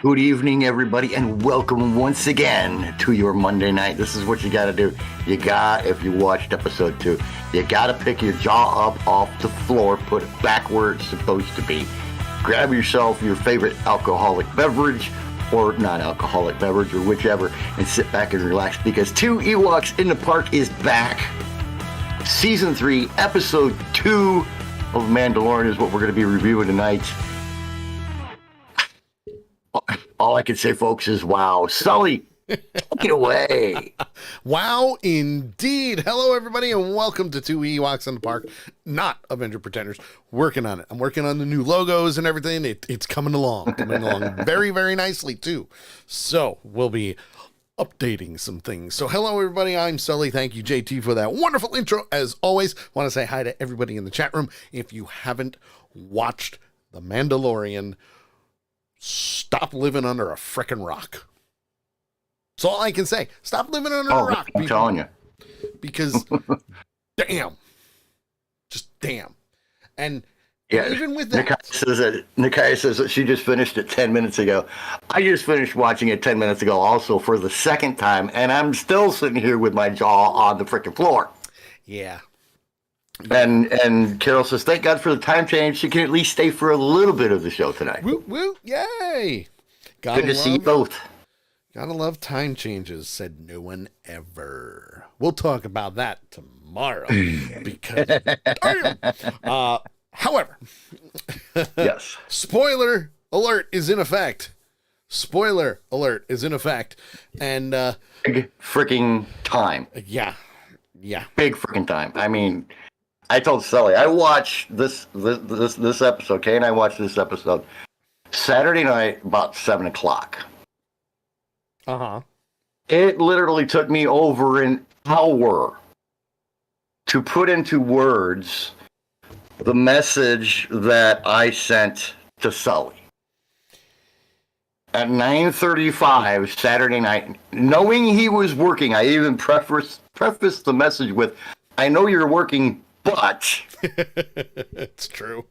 Good evening, everybody, and welcome once again to your Monday night. This is what you got to do. If you watched episode 2, you got to pick your jaw up off the floor, put it back where it's supposed to be. Grab yourself your favorite alcoholic beverage, or non-alcoholic beverage, or whichever, and sit back and relax, because Two Ewoks in the Park is back. Season 3, Episode 2 of Mandalorian is what we're going to be reviewing tonight. All I can say, folks, is wow. Sully, take it away. Wow, indeed. Hello, everybody, and welcome to Two Ewoks in the Park. Not Avenger Pretenders. Working on it. I'm working on the new logos and everything. It's coming along very, very nicely, too. So we'll be updating some things. So hello, everybody. I'm Sully. Thank you, JT, for that wonderful intro. As always, want to say hi to everybody in the chat room. If you haven't watched The Mandalorian, stop living under a frickin' rock. That's all I can say. Stop living under a rock. I'm telling you. Because, damn. Just damn. And yeah, even with that. Nakia says that she just finished it 10 minutes ago. I just finished watching it 10 minutes ago also for the second time, and I'm still sitting here with my jaw on the frickin' floor. Yeah. And Carol says, thank God for the time change. She can at least stay for a little bit of the show tonight. Woo, woo, yay. Good to see you both. Gotta love time changes, said no one ever. We'll talk about that tomorrow. Because, however, yes. Spoiler alert is in effect. Spoiler alert is in effect. And, big freaking time. Yeah. Big freaking time. I mean, I told Sully, I watched this episode, Kay and I watched this episode Saturday night about 7 o'clock. Uh-huh. It literally took me over an hour to put into words the message that I sent to Sully. At 9:35 Saturday night, knowing he was working, I even prefaced the message with, I know you're working, but... It's true.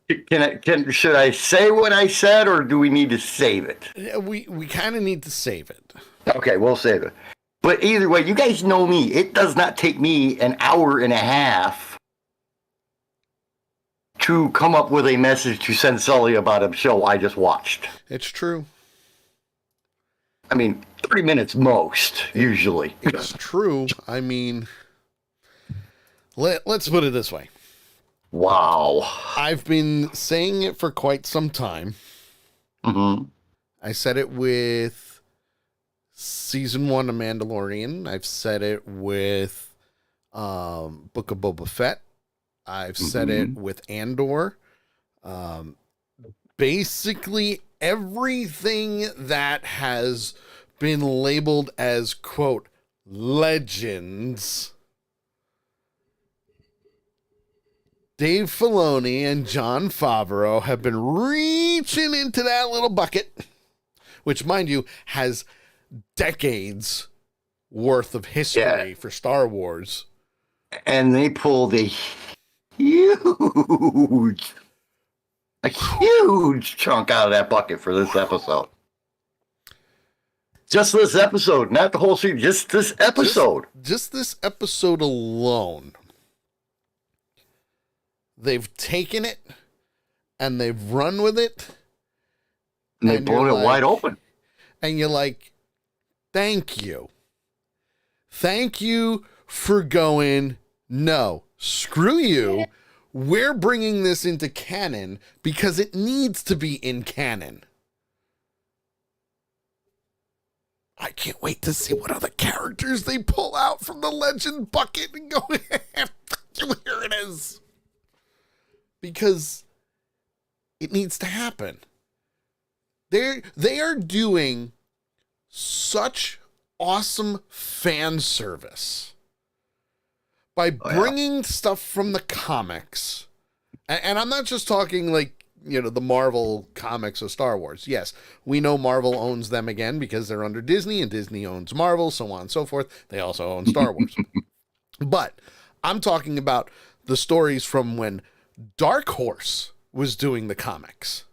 Should I say what I said, or do we need to save it? We kind of need to save it. Okay, we'll save it. But either way, you guys know me. It does not take me an hour and a half to come up with a message to send Sully about a show I just watched. It's true. I mean, 30 minutes most, usually. It's true. I mean, let's put it this way. Wow. I've been saying it for quite some time. Mm-hmm. I said it with Season 1 of Mandalorian. I've said it with Book of Boba Fett. I've said it with Andor. Basically, everything that has been labeled as, quote, legends, Dave Filoni and Jon Favreau have been reaching into that little bucket, which, mind you, has decades worth of history for Star Wars. And they pulled a huge chunk out of that bucket for this episode. Just this episode, not the whole series, just this episode. Just this episode alone. They've taken it and they've run with it. And they've blown it wide open. And you're like, thank you. Thank you for going, no, screw you. We're bringing this into canon because it needs to be in canon. I can't wait to see what other characters they pull out from the legend bucket and go, here it is. Because it needs to happen. They are doing such awesome fan service by bringing stuff from the comics. And I'm not just talking like, the Marvel comics of Star Wars. Yes, we know Marvel owns them again because they're under Disney, and Disney owns Marvel, so on and so forth. They also own Star Wars. But I'm talking about the stories from when Dark Horse was doing the comics.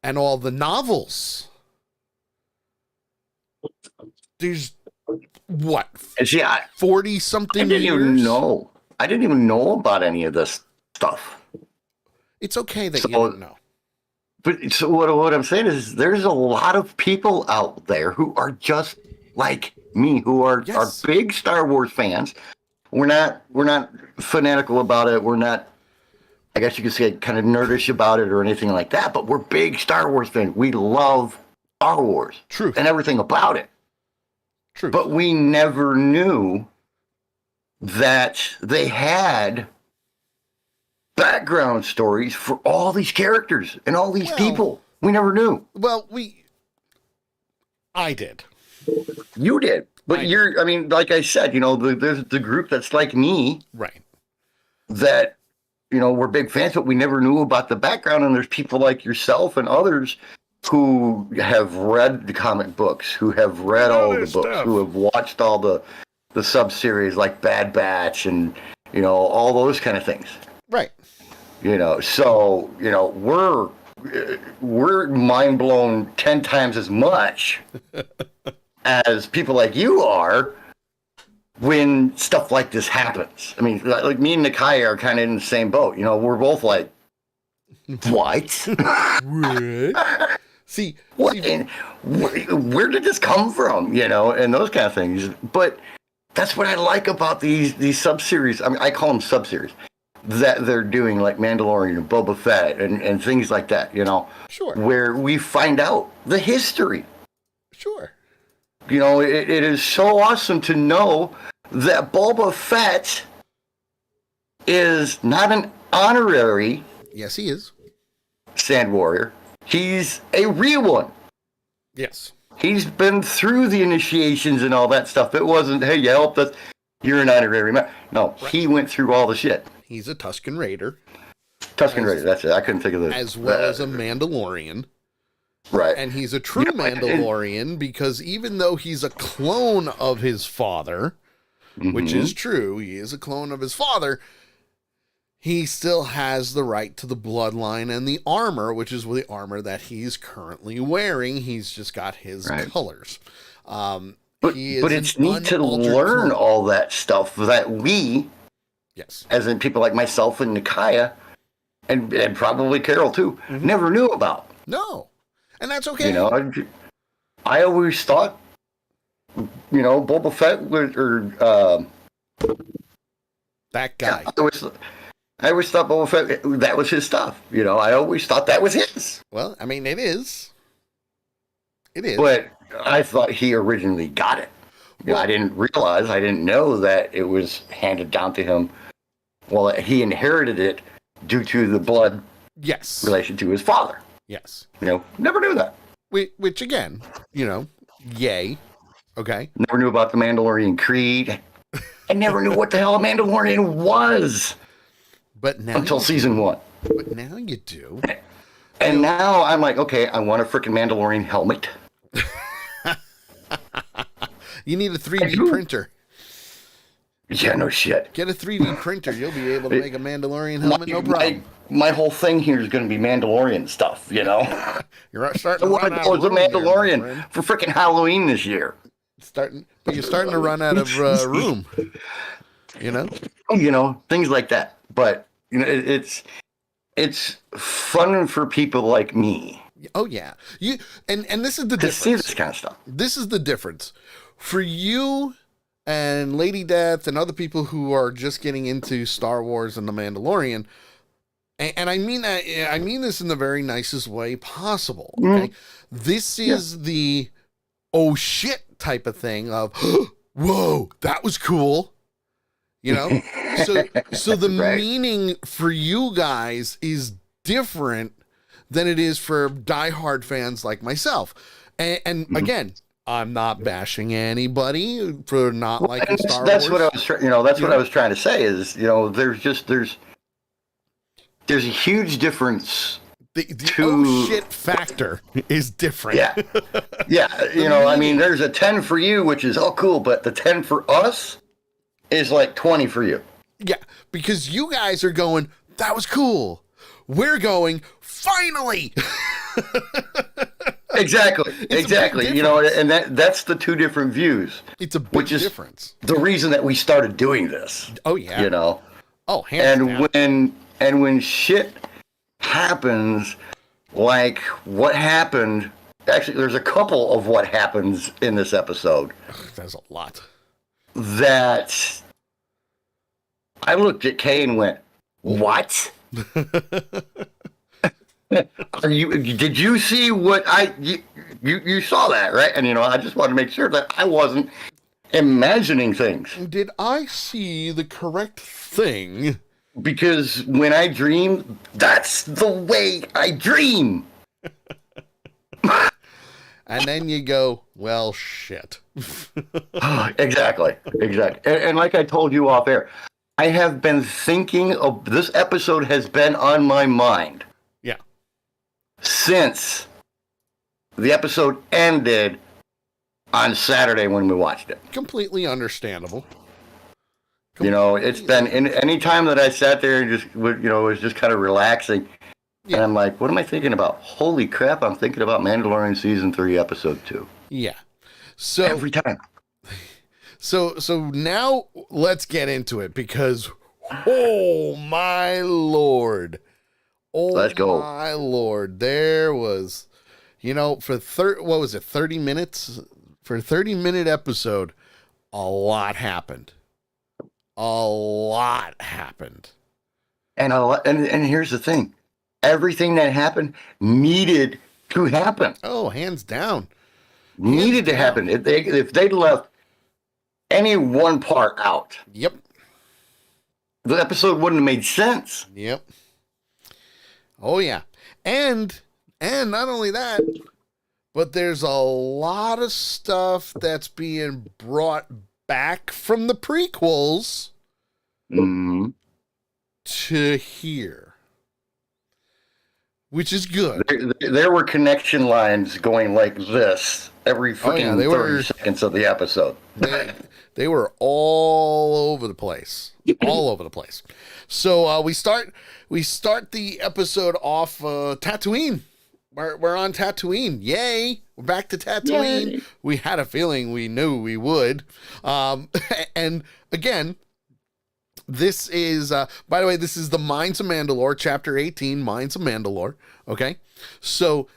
and all the novels. There's what? And see, 40 something I didn't years? even know. I didn't even know about any of this stuff. It's okay that you don't know. But so what I'm saying is there's a lot of people out there who are just like me, who are big Star Wars fans. We're not fanatical about it. We're not, I guess you could say, kind of nerdish about it or anything like that, but we're big Star Wars fans. We love Star Wars. Truth. And everything about it. Truth. But we never knew that they had background stories for all these characters and all these people. We never knew. Well, I did. You did. But I mean, like I said, there's the group that's like me. Right. That, we're big fans, but we never knew about the background. And there's people like yourself and others who have read the comic books, who have read all the books, who have watched all the sub-series like Bad Batch and, all those kind of things. Right. So, we're mind blown 10 times as much as people like you are when stuff like this happens. I mean, like me and Nakai are kind of in the same boat. We're both like, what? See, what? Where did this come from? And those kind of things. But that's what I like about these sub-series. I mean, I call them sub-series that they're doing, like Mandalorian and Boba Fett and things like that, Sure. Where we find out the history. Sure. It is so awesome to know that Boba Fett is not an honorary. Yes, he is. Sand Warrior. He's a real one. Yes. He's been through the initiations and all that stuff. It wasn't, hey, you helped us, you're an honorary man. No, right. He went through all the shit. He's a Tusken Raider. Raider, that's it. I couldn't think of the... As well as a Mandalorian. Right. And he's a true Mandalorian because even though he's a clone of his father, which is true, he is a clone of his father, he still has the right to the bloodline and the armor, which is the armor that he's currently wearing. He's just got his colors. But it's neat to learn all that stuff that we... Yes. As in people like myself and Nikaya, and probably Carol too, never knew about. No. And that's okay. I always thought, Boba Fett or that guy. I always thought Boba Fett, that was his stuff. I always thought that was his. Well, I mean, it is. It is. But I thought he originally got it. I didn't know that it was handed down to him. Well, he inherited it due to the blood relation to his father. Yes. Never knew that. Which again, yay. Okay. Never knew about the Mandalorian Creed. I never knew what the hell a Mandalorian was. But now until season 1. But now you do. And now I'm like, okay, I want a freaking Mandalorian helmet. You need a 3D printer. Yeah, no shit. Get a 3D printer. You'll be able to make a Mandalorian helmet, no problem. My whole thing here is going to be Mandalorian stuff, You're starting to run out of room Mandalorian for freaking Halloween this year. But you're starting to run out of room. Things like that. But it's fun for people like me. Oh yeah, and this is the difference. To see this kind of stuff. This is the difference for you and Lady Death and other people who are just getting into Star Wars and The Mandalorian. And I mean that. I mean this in the very nicest way possible. Okay, this is the oh shit type of thing of whoa, that was cool. So the meaning for you guys is different than it is for diehard fans like myself. And again, I'm not bashing anybody for not liking Star Wars. That's what I was, what I was trying to say is, there's a huge difference. The oh shit factor is different. Yeah. I mean, there's a 10 for you, which is cool, but the 10 for us is like 20 for you. Yeah, because you guys are going, that was cool. We're going, finally. Exactly. It's Exactly. a big You know, difference. and that's the two different views. It's a big Which is difference. the reason that we started doing this. Oh yeah. You know. Oh, hands down. And when shit happens, like what happened, actually there's a couple of what happens in this episode There's a lot. that I looked at Kay and went, "What? Did you see what you saw that, right?" And I just wanted to make sure that I wasn't imagining things. Did I see the correct thing? Because when I dream, that's the way I dream. And then you go, well, shit. Exactly. And like I told you off air, I have been thinking of this episode has been on my mind. Yeah. Since the episode ended on Saturday when we watched it. Completely understandable. It's been any time that I sat there and just, was just kind of relaxing. Yeah. And I'm like, what am I thinking about? Holy crap, I'm thinking about Mandalorian Season 3, Episode 2. Yeah. So every time. So now let's get into it because, oh my Lord. Oh, let's go. My Lord. There was, for 30 minutes? For a 30-minute episode, a lot happened. A lot happened. And here's the thing. Everything that happened needed to happen. Oh, hands down. Needed to happen. If they'd left any one part out. Yep. The episode wouldn't have made sense. Yep. Oh yeah. And not only that, but there's a lot of stuff that's being brought back from the prequels to here, which is good. There were connection lines going like this every freaking 30 seconds of the episode. They were all over the place. All over the place. So we start the episode off Tatooine. We're on Tatooine. Yay. We're back to Tatooine. Yay. We had a feeling we knew we would. And again, this is, by the way, this is the Mines of Mandalore, Chapter 18, Mines of Mandalore. Okay? So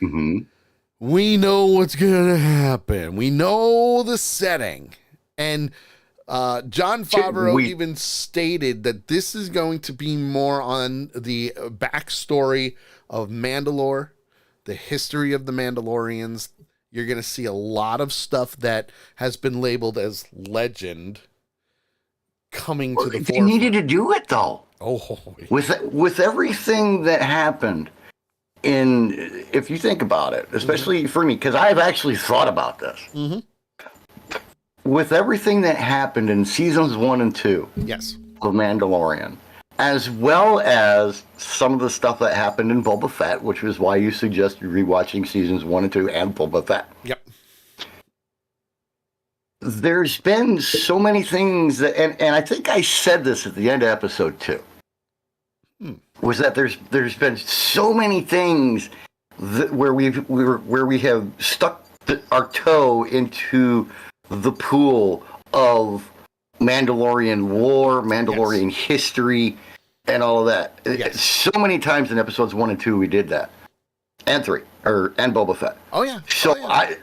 we know what's going to happen. We know the setting. And Jon Favreau even stated that this is going to be more on the backstory of Mandalore, the history of the Mandalorians. You're going to see a lot of stuff that has been labeled as legend coming to the forefront. They needed to do it, though. Oh, with everything that happened if you think about it, especially for me, because I've actually thought about this. With everything that happened in seasons 1 and 2 yes, of Mandalorian, as well as some of the stuff that happened in Boba Fett, which was why you suggested rewatching seasons 1 and 2 and Boba Fett. Yep. There's been so many things that, and I think I said this at the end of episode 2, was that there's been so many things where we have stuck our toe into the pool of Mandalorian lore, Mandalorian history, and all of that. Yes. So many times in episodes 1 and 2 we did that. And 3, and Boba Fett. Oh yeah. So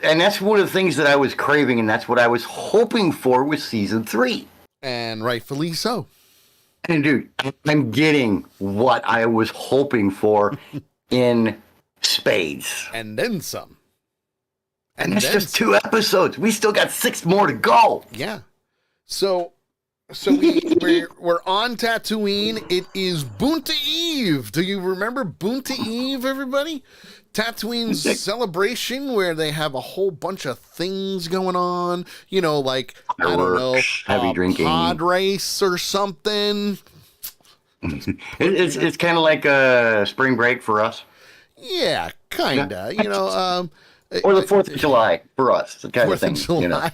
and that's one of the things that I was craving, and that's what I was hoping for with season 3. And rightfully so. And dude, I'm getting what I was hoping for in spades. And then some. And that's just 2 episodes. We still got 6 more to go. Yeah. So we're on Tatooine. It is Boonta Eve. Do you remember Boonta Eve, everybody? Tatooine's celebration where they have a whole bunch of things going on. Like, I don't know, heavy drinking, pod race or something. It's kind of like a spring break for us. Yeah, kind of. Or the 4th of July for us, the kind of thing. 4th of July.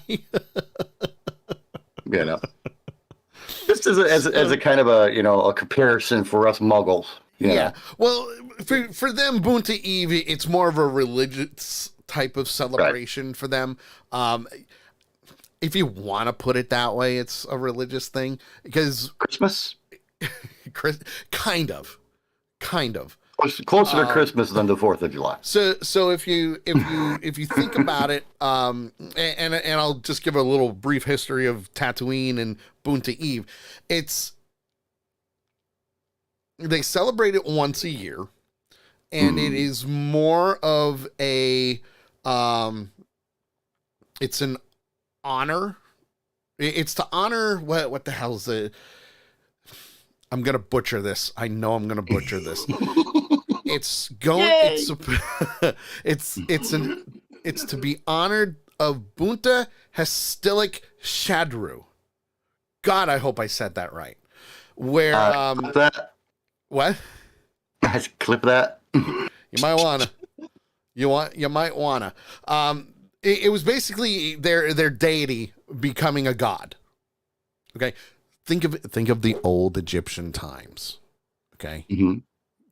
Just as a kind of a comparison for us Muggles. Yeah. Well, for them, Bunta Eve, it's more of a religious type of celebration for them. If you want to put it that way, it's a religious thing because Christmas? kind of. Closer to Christmas than the 4th of July. So if you think about it, and I'll just give a little brief history of Tatooine and Bunta Eve. They celebrate it once a year, and it is more of a it's an honor. It's to honor what the hell's it? I'm gonna butcher this. I know I'm gonna butcher this. It's to be honored of Bunta Hestilic Shadru. God, I hope I said that right. Where that. What? Clip that. You might wanna. You might wanna. It was basically their deity becoming a god. Okay, think of the old Egyptian times. Okay,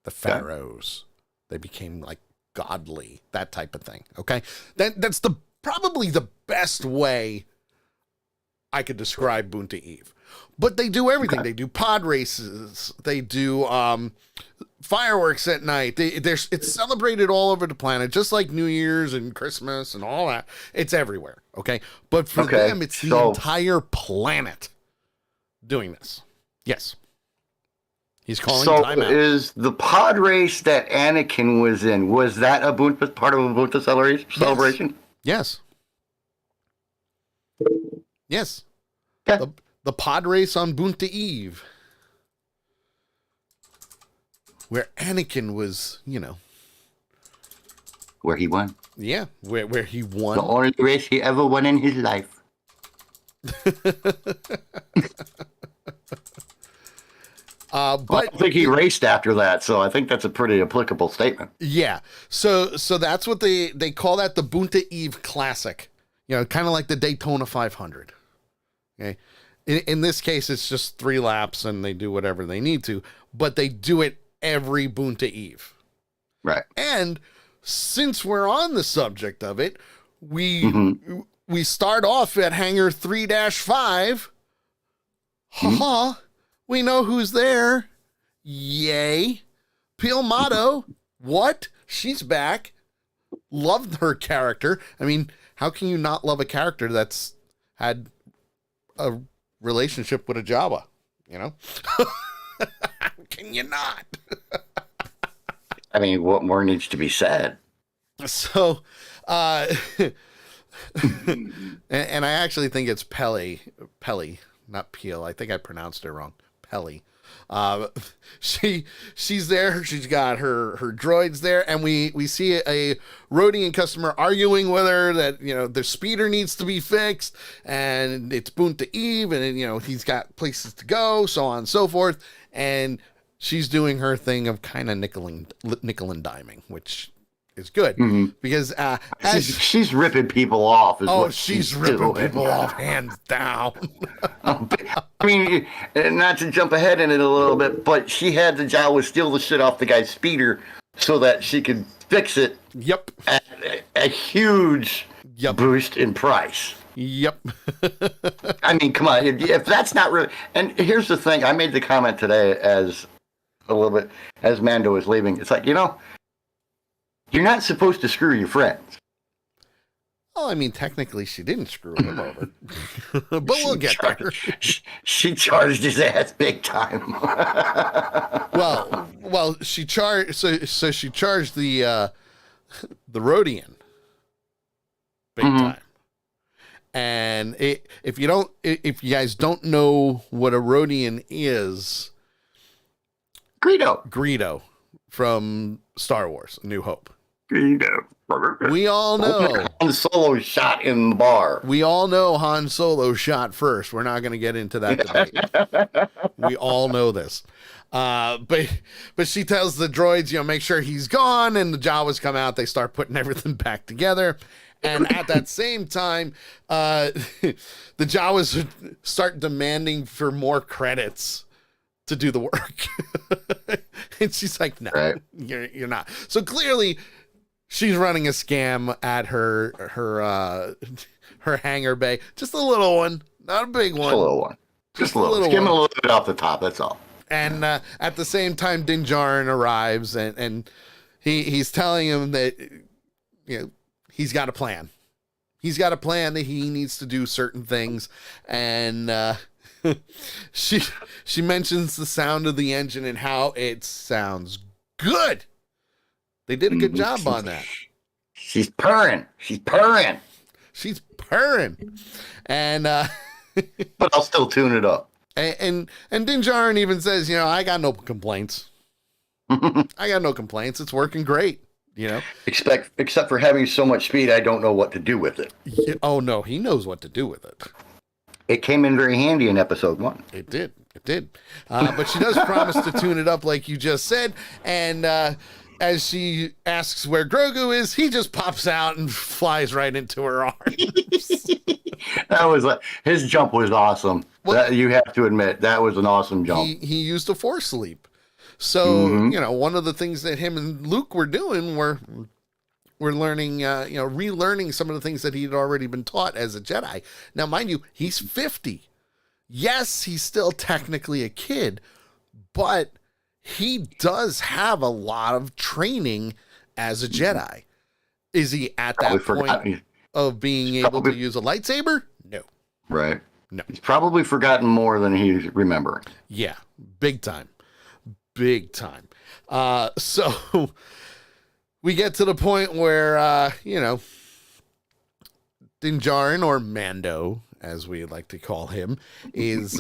the pharaohs, they became like godly, that type of thing. Okay, that's probably the best way I could describe Bunta Eve. But they do everything. Okay. They do pod races. They do fireworks at night. It's celebrated all over the planet, just like New Year's and Christmas and all that. It's everywhere. Okay, but for them, it's the entire planet doing this. Yes. He's calling timeout. So is the pod race that Anakin was in, was that part of a Bunta celebration? Yes. Yes. Yeah. The pod race on Bunta Eve, where Anakin was, where he won. Yeah, where he won. The only race he ever won in his life. But I don't think he raced after that, so I think that's a pretty applicable statement. Yeah. So that's what they call that, the Bunta Eve Classic. Kind of like the Daytona 500. Okay. In this case, it's just 3 laps and they do whatever they need to, but they do it every Bunta Eve. Right. And since we're on the subject of it, we start off at Hangar 3-5. Ha! We know who's there. Yay. Peel Motto. What? She's back. Loved her character. I mean, how can you not love a character that's had a relationship with a Jawa? Can you not? I mean, what more needs to be said? So, and I actually think it's Pelly, not Peel. I think I pronounced it wrong. Pelly. She's there. She's got her droids there, and we see a Rodian customer arguing with her that their speeder needs to be fixed, and it's Bunta Eve, and he's got places to go, so on and so forth, and she's doing her thing of kind of nickel and diming, which is good because she's ripping people off. She's ripping people off, hands down. I mean, not to jump ahead in it a little bit, but she had the Jawa steal the shit off the guy's speeder so that she could fix it. Yep. At a huge boost in price. Yep. I mean, come on. If that's not really... And here's the thing. I made the comment today as Mando was leaving. It's like, you're not supposed to screw your friends. Well, I mean, technically, she didn't screw him over, but we'll get there. She charged his ass big time. well, she charged. So she charged the Rodian big time. And if you guys don't know what a Rodian is, Greedo from Star Wars: A New Hope. We all know Han Solo shot in the bar. We all know Han Solo shot first. We're not going to get into that debate. We all know this. But she tells the droids, make sure he's gone, and the Jawas come out. They start putting everything back together. And at that same time, the Jawas start demanding for more credits to do the work. And she's like, no, Right. you're not. So clearly she's running a scam at her hangar bay. Just a little one, not a big one. Just a little one. Just a little. Skimming a little bit off the top, that's all. And at the same time, Din Djarin arrives, and he's telling him that, he's got a plan. He's got a plan that he needs to do certain things. And she mentions the sound of the engine and how it sounds good. They did a good job on that. She's purring. She's purring. And but I'll still tune it up. And Din Djarin even says, I got no complaints. It's working great, Except for having so much speed, I don't know what to do with it. Oh no, he knows what to do with it. It came in very handy in episode 1. It did. But she does promise to tune it up like you just said. And as she asks where Grogu is, he just pops out and flies right into her arms. That was his jump was awesome. Well, you have to admit, that was an awesome jump. He used a force leap. So, one of the things that him and Luke were doing were learning, relearning some of the things that he'd already been taught as a Jedi. Now, mind you, he's 50. Yes, he's still technically a kid, but he does have a lot of training as a Jedi. Is he at that point of being able to use a lightsaber? No. Right. No. He's probably forgotten more than he's remembering. Yeah, big time. So we get to the point where, Din Djarin, or Mando, as we like to call him, is,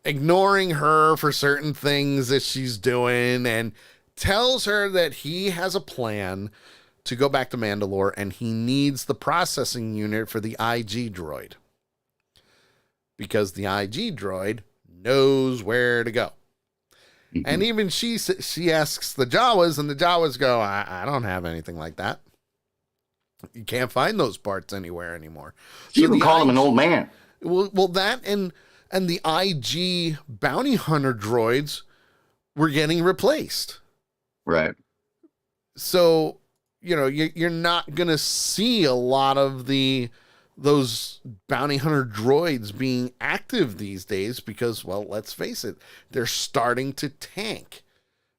ignoring her for certain things that she's doing and tells her that he has a plan to go back to Mandalore and he needs the processing unit for the IG droid. Because the IG droid knows where to go. Mm-hmm. And even she asks the Jawas, and the Jawas go, I don't have anything like that. You can't find those parts anywhere anymore. You even call him an old man. Well, that and the IG bounty hunter droids were getting replaced. Right. So, you're not going to see a lot of those bounty hunter droids being active these days because, well, let's face it, they're starting to tank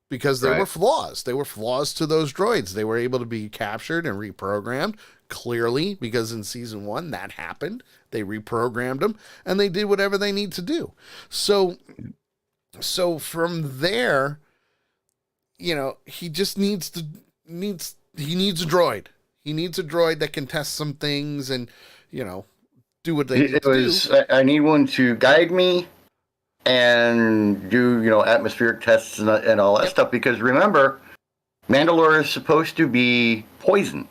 because there were flaws. There were flaws to those droids. They were able to be captured and reprogrammed clearly because in season 1 that happened. They reprogrammed them and they did whatever they need to do. So from there, he just needs a droid. He needs a droid that can test some things and, do what they need to do. I need one to guide me and do, atmospheric tests and all that stuff. Because remember, Mandalore is supposed to be poisoned.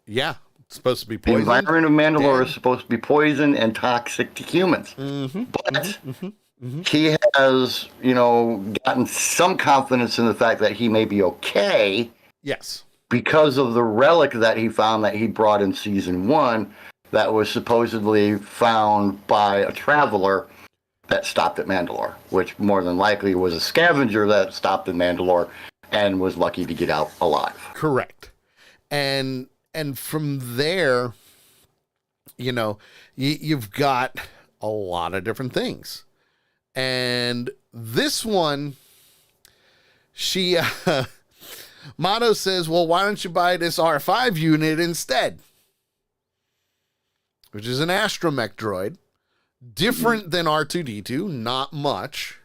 Yeah, it's supposed to be poisoned. The environment of Mandalore is supposed to be poisoned and toxic to humans. Mm-hmm. But he has, gotten some confidence in the fact that he may be okay. Yes. Because of the relic that he found that he brought in season 1 that was supposedly found by a traveler that stopped at Mandalore, which more than likely was a scavenger that stopped in Mandalore and was lucky to get out alive. Correct. And from there, you've got a lot of different things. And this one, Motto says, well, why don't you buy this R5 unit instead? Which is an astromech droid. Different than R2-D2, not much.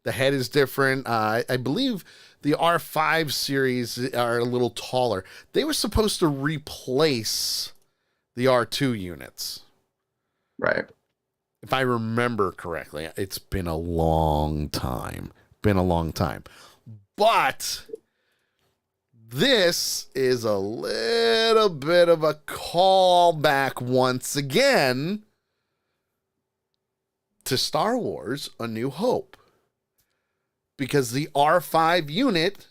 The head is different. I believe the R5 series are a little taller. They were supposed to replace the R2 units. Right. If I remember correctly. It's been a long time. But this is a little bit of a callback once again to Star Wars: A New Hope. Because the R5 unit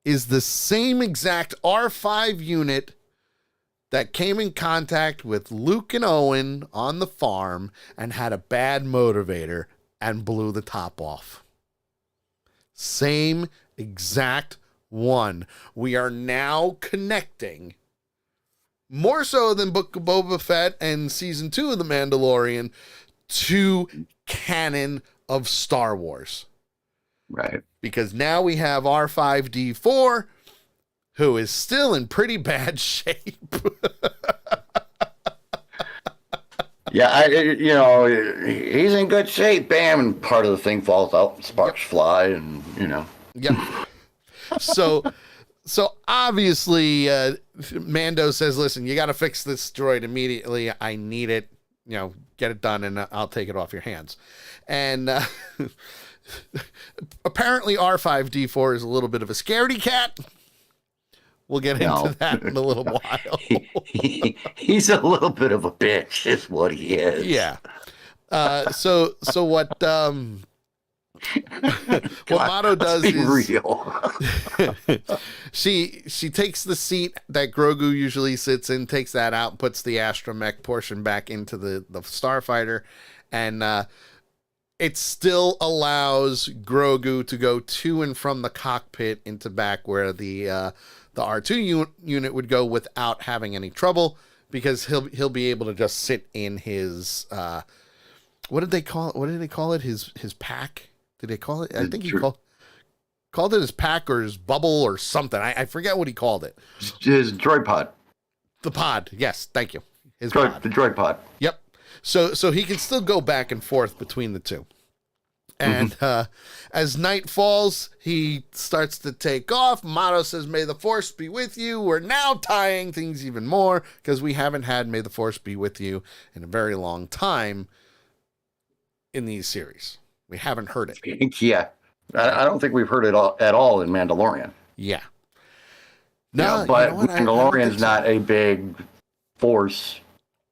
is the same exact R5 unit that came in contact with Luke and Owen on the farm and had a bad motivator and blew the top off. Same exact one. We are now connecting, more so than Book of Boba Fett and Season 2 of The Mandalorian, to canon of Star Wars. Right. Because now we have R5D4, who is still in pretty bad shape. Yeah, he's in good shape. Bam, and part of the thing falls out, sparks fly, and Yeah. So obviously, Mando says, "Listen, you got to fix this droid immediately. I need it. Get it done, and I'll take it off your hands." And apparently, R5D4 is a little bit of a scaredy cat. We'll get into that in a little while. He's a little bit of a bitch, is what he is. Yeah. So what what Motto does is real. she takes the seat that Grogu usually sits in, takes that out, puts the astromech portion back into the starfighter, and it still allows Grogu to go to and from the cockpit into back where the R2 unit would go without having any trouble, because he'll be able to just sit in his what did they call it? His pack? Did they call it? I think he called it his pack or his bubble or something. I forget what he called it. His droid pod. The pod. Yes, thank you. His pod. The droid pod. Yep. So he can still go back and forth between the two. And as night falls, he starts to take off. Motto says, "May the Force be with you." We're now tying things even more, because we haven't had "May the Force be with you" in a very long time in these series. We haven't heard it. Yeah. I don't think we've heard it at all in Mandalorian. Yeah. No, but Mandalorian's not a big Force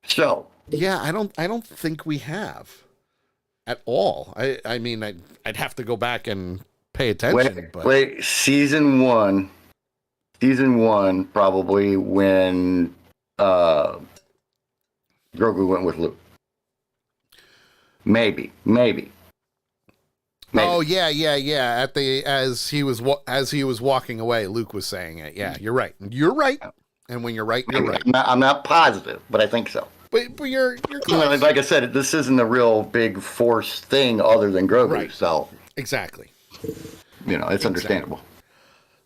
show. Yeah, I don't think we have. At all. I mean, I'd have to go back and pay attention. Wait, season one, probably when Grogu went with Luke. Maybe. Oh yeah. As he was walking away, Luke was saying it. Yeah, you're right. And when you're right, you're right. I'm not positive, but I think so. But you're close. Like I said, this isn't a real big Force thing other than Grogu, right. So exactly. It's understandable.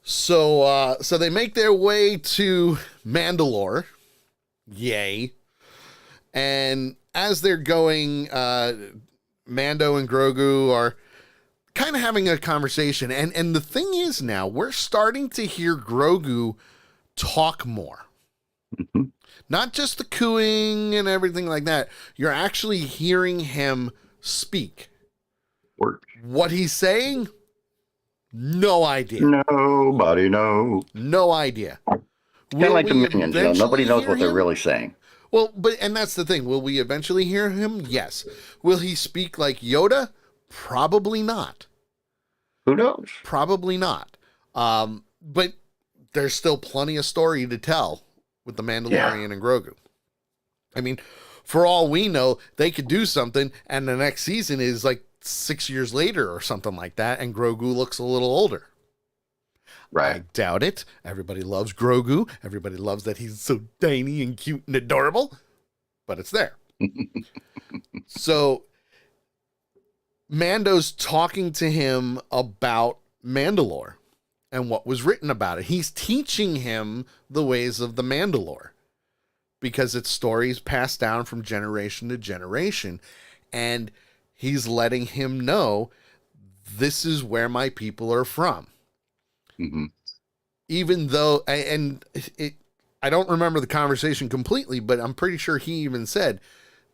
So they make their way to Mandalore. Yay. And as they're going, Mando and Grogu are kind of having a conversation. And the thing is, now we're starting to hear Grogu talk more. Mm-hmm. Not just the cooing and everything like that. You're actually hearing him speak. Work. What he's saying? No idea. Nobody knows. No idea. Kind of like the Minions, nobody knows what they're really saying. Well, and that's the thing. Will we eventually hear him? Yes. Will he speak like Yoda? Probably not. Who knows? Probably not. But there's still plenty of story to tell with the Mandalorian and Grogu. I mean, for all we know, they could do something, and the next season is like 6 years later or something like that, and Grogu looks a little older. Right. I doubt it. Everybody loves Grogu. Everybody loves that he's so tiny and cute and adorable, but it's there. So Mando's talking to him about Mandalore and what was written about it. He's teaching him the ways of the Mandalore, because it's stories passed down from generation to generation. And he's letting him know, this is where my people are from. Mm-hmm. Even though, I don't remember the conversation completely, but I'm pretty sure he even said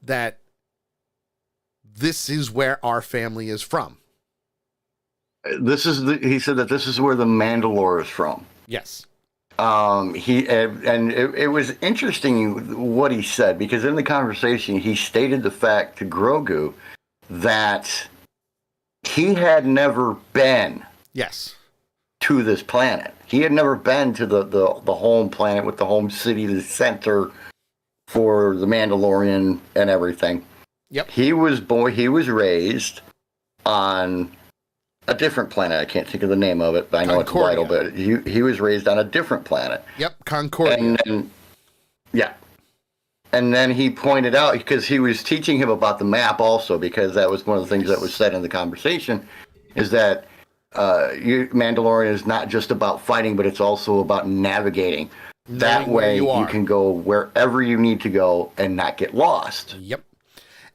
that this is where our family is from. He said that this is where the Mandalore is from. Yes. It was interesting what he said, because in the conversation he stated the fact to Grogu that he had never been. Yes. to this planet. He had never been to the home planet with the home city, the center for the Mandalorian and everything. Yep. He was raised on a different planet. I can't think of the name of it, but I know Concordia. it's vital. But he was raised on a different planet. Yep, Concordia. And then, yeah. And then he pointed out, because he was teaching him about the map also, because that was one of the things that was said in the conversation, is that Mandalorian is not just about fighting, but it's also about navigating. That way you can go wherever you need to go and not get lost. Yep.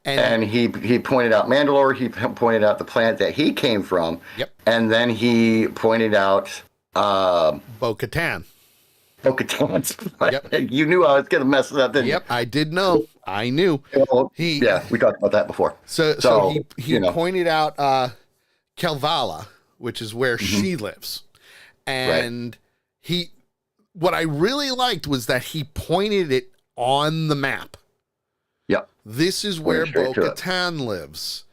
And he pointed out Mandalore, he pointed out the planet that he came from. Yep. And then he pointed out Bo-Katan. Bo-Katan's planet. Yep. You knew I was going to mess it up, didn't you? Yep, I did know. I knew. Well, yeah, we talked about that before. So he pointed out Kelvala, which is where she lives. And what I really liked was that he pointed it on the map. Yep. This is where Bo-Katan lives.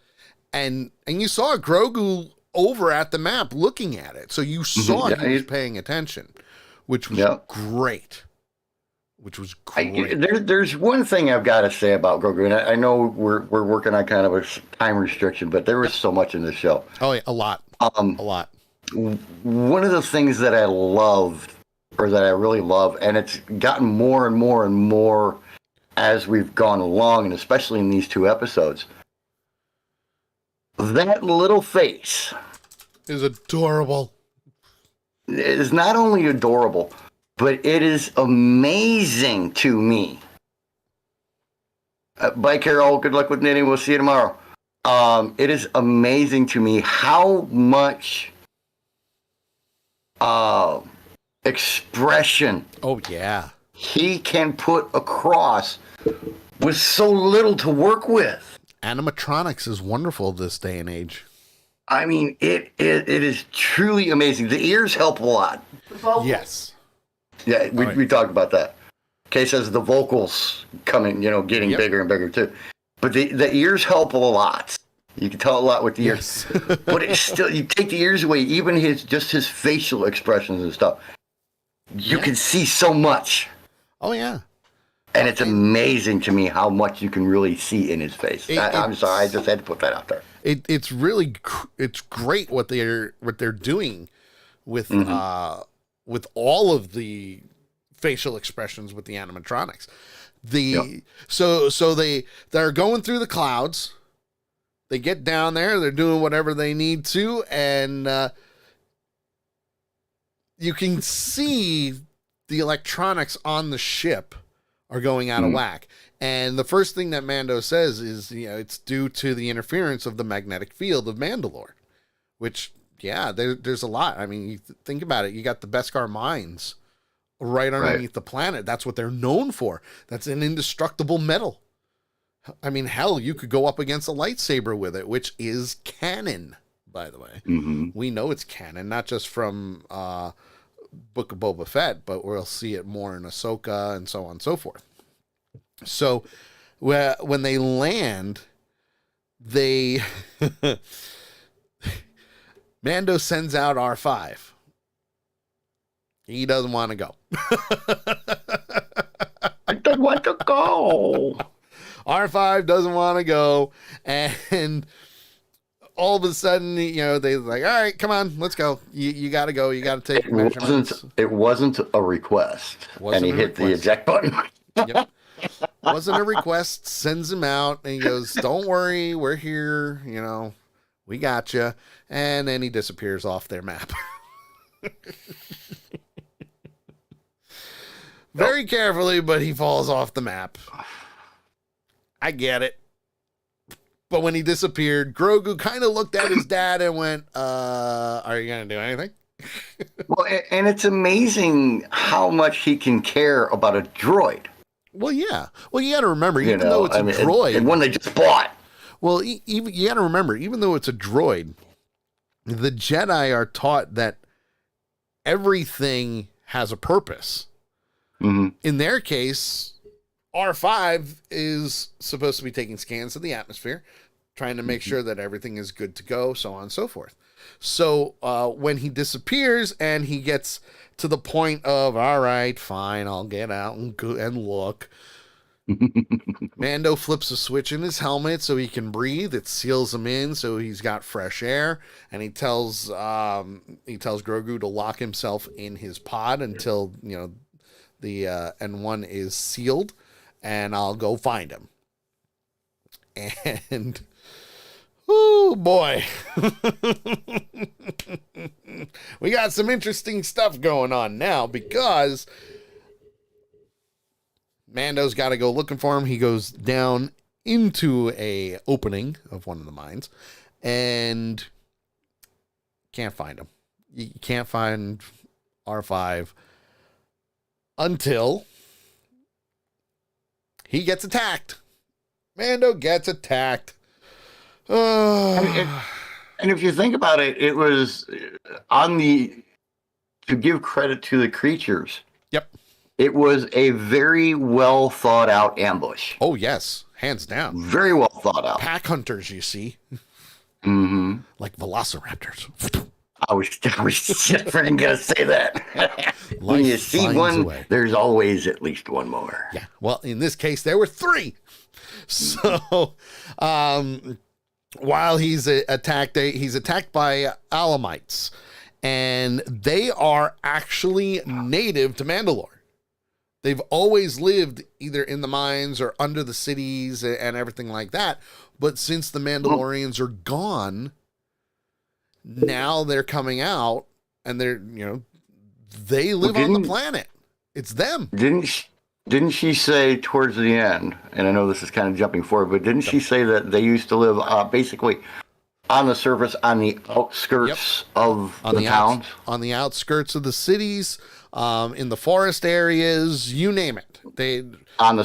And you saw Grogu over at the map looking at it. So you saw he was paying attention, which was great. There's one thing I've got to say about Grogu, and I know we're working on kind of a time restriction, but there was so much in this show. Oh, yeah, a lot. A lot. One of the things that I loved, or that I really love, and it's gotten more and more and more as we've gone along, and especially in these 2 episodes, that little face is adorable. It is not only adorable, but it is amazing to me. Bye, Carol. Good luck with knitting. We'll see you tomorrow. It is amazing to me how much expression he can put across with so little to work with. Animatronics is wonderful this day and age. I mean, it is truly amazing. The ears help a lot. Yes. Yeah, we talked about that. Kay says the vocals coming, getting bigger and bigger too. But the ears help a lot. You can tell a lot with the ears. But it's still, you take the ears away, even his facial expressions and stuff. You can see so much. Oh, yeah. And it's amazing to me how much you can really see in his face. I'm sorry, I just had to put that out there. It's really great what they're doing with with all of the facial expressions with the animatronics. So they're going through the clouds. They get down there. They're doing whatever they need to, and you can see the electronics on the ship are going out of whack. And the first thing that Mando says is, it's due to the interference of the magnetic field of Mandalore, which, there's a lot. I mean, you think about it. You got the Beskar mines right underneath the planet. That's what they're known for. That's an indestructible metal. I mean, hell, you could go up against a lightsaber with it, which is canon, by the way. Mm-hmm. We know it's canon, not just from Book of Boba Fett, but we'll see it more in Ahsoka and so on and so forth. So when they land, Mando sends out R5. He doesn't want to go. I don't want to go. R5 doesn't want to go. And all of a sudden, they're like, all right, come on, let's go. You got to go. You got to take measurements. It wasn't a request. And he hit the eject button. Yep. Wasn't a request. Sends him out. And he goes, don't worry. We're here. We got you. And then he disappears off their map. Very carefully, but he falls off the map. I get it. But when he disappeared, Grogu kind of looked at his dad and went, are you going to do anything? Well, and it's amazing how much he can care about a droid. Well, yeah. Well, you got to remember, even though it's a droid. And one they just bought. Well, you got to remember, even though it's a droid, the Jedi are taught that everything has a purpose. Mm-hmm. In their case, R5 is supposed to be taking scans of the atmosphere, trying to make sure that everything is good to go, so on and so forth. So when he disappears and he gets to the point of, all right, fine, I'll get out and go and look. Mando flips a switch in his helmet so he can breathe. It seals him in so he's got fresh air, and he tells Grogu to lock himself in his pod until the N1 is sealed, and I'll go find him. And oh boy, we got some interesting stuff going on now because Mando's got to go looking for him. He goes down into a opening of one of the mines and can't find him. You can't find R5 until he gets attacked. Mando gets attacked. And if you think about it, it was to give credit to the creatures. Yep. It was a very well thought out ambush. Oh, yes. Hands down. Very well thought out. Pack hunters, you see. Mm-hmm. Like velociraptors. I was just going to say that. When you see one, there's always at least one more. Yeah. Well, in this case, there were 3. So, while he's attacked by Alamites, and they are actually native to Mandalore. They've always lived either in the mines or under the cities and everything like that. But since the Mandalorians are gone, now they're coming out and they live on the planet. It's them. Didn't she say towards the end, and I know this is kind of jumping forward, but didn't she say that they used to live basically on the surface, on the outskirts of the towns? On the outskirts of the cities, in the forest areas, you name it. They on the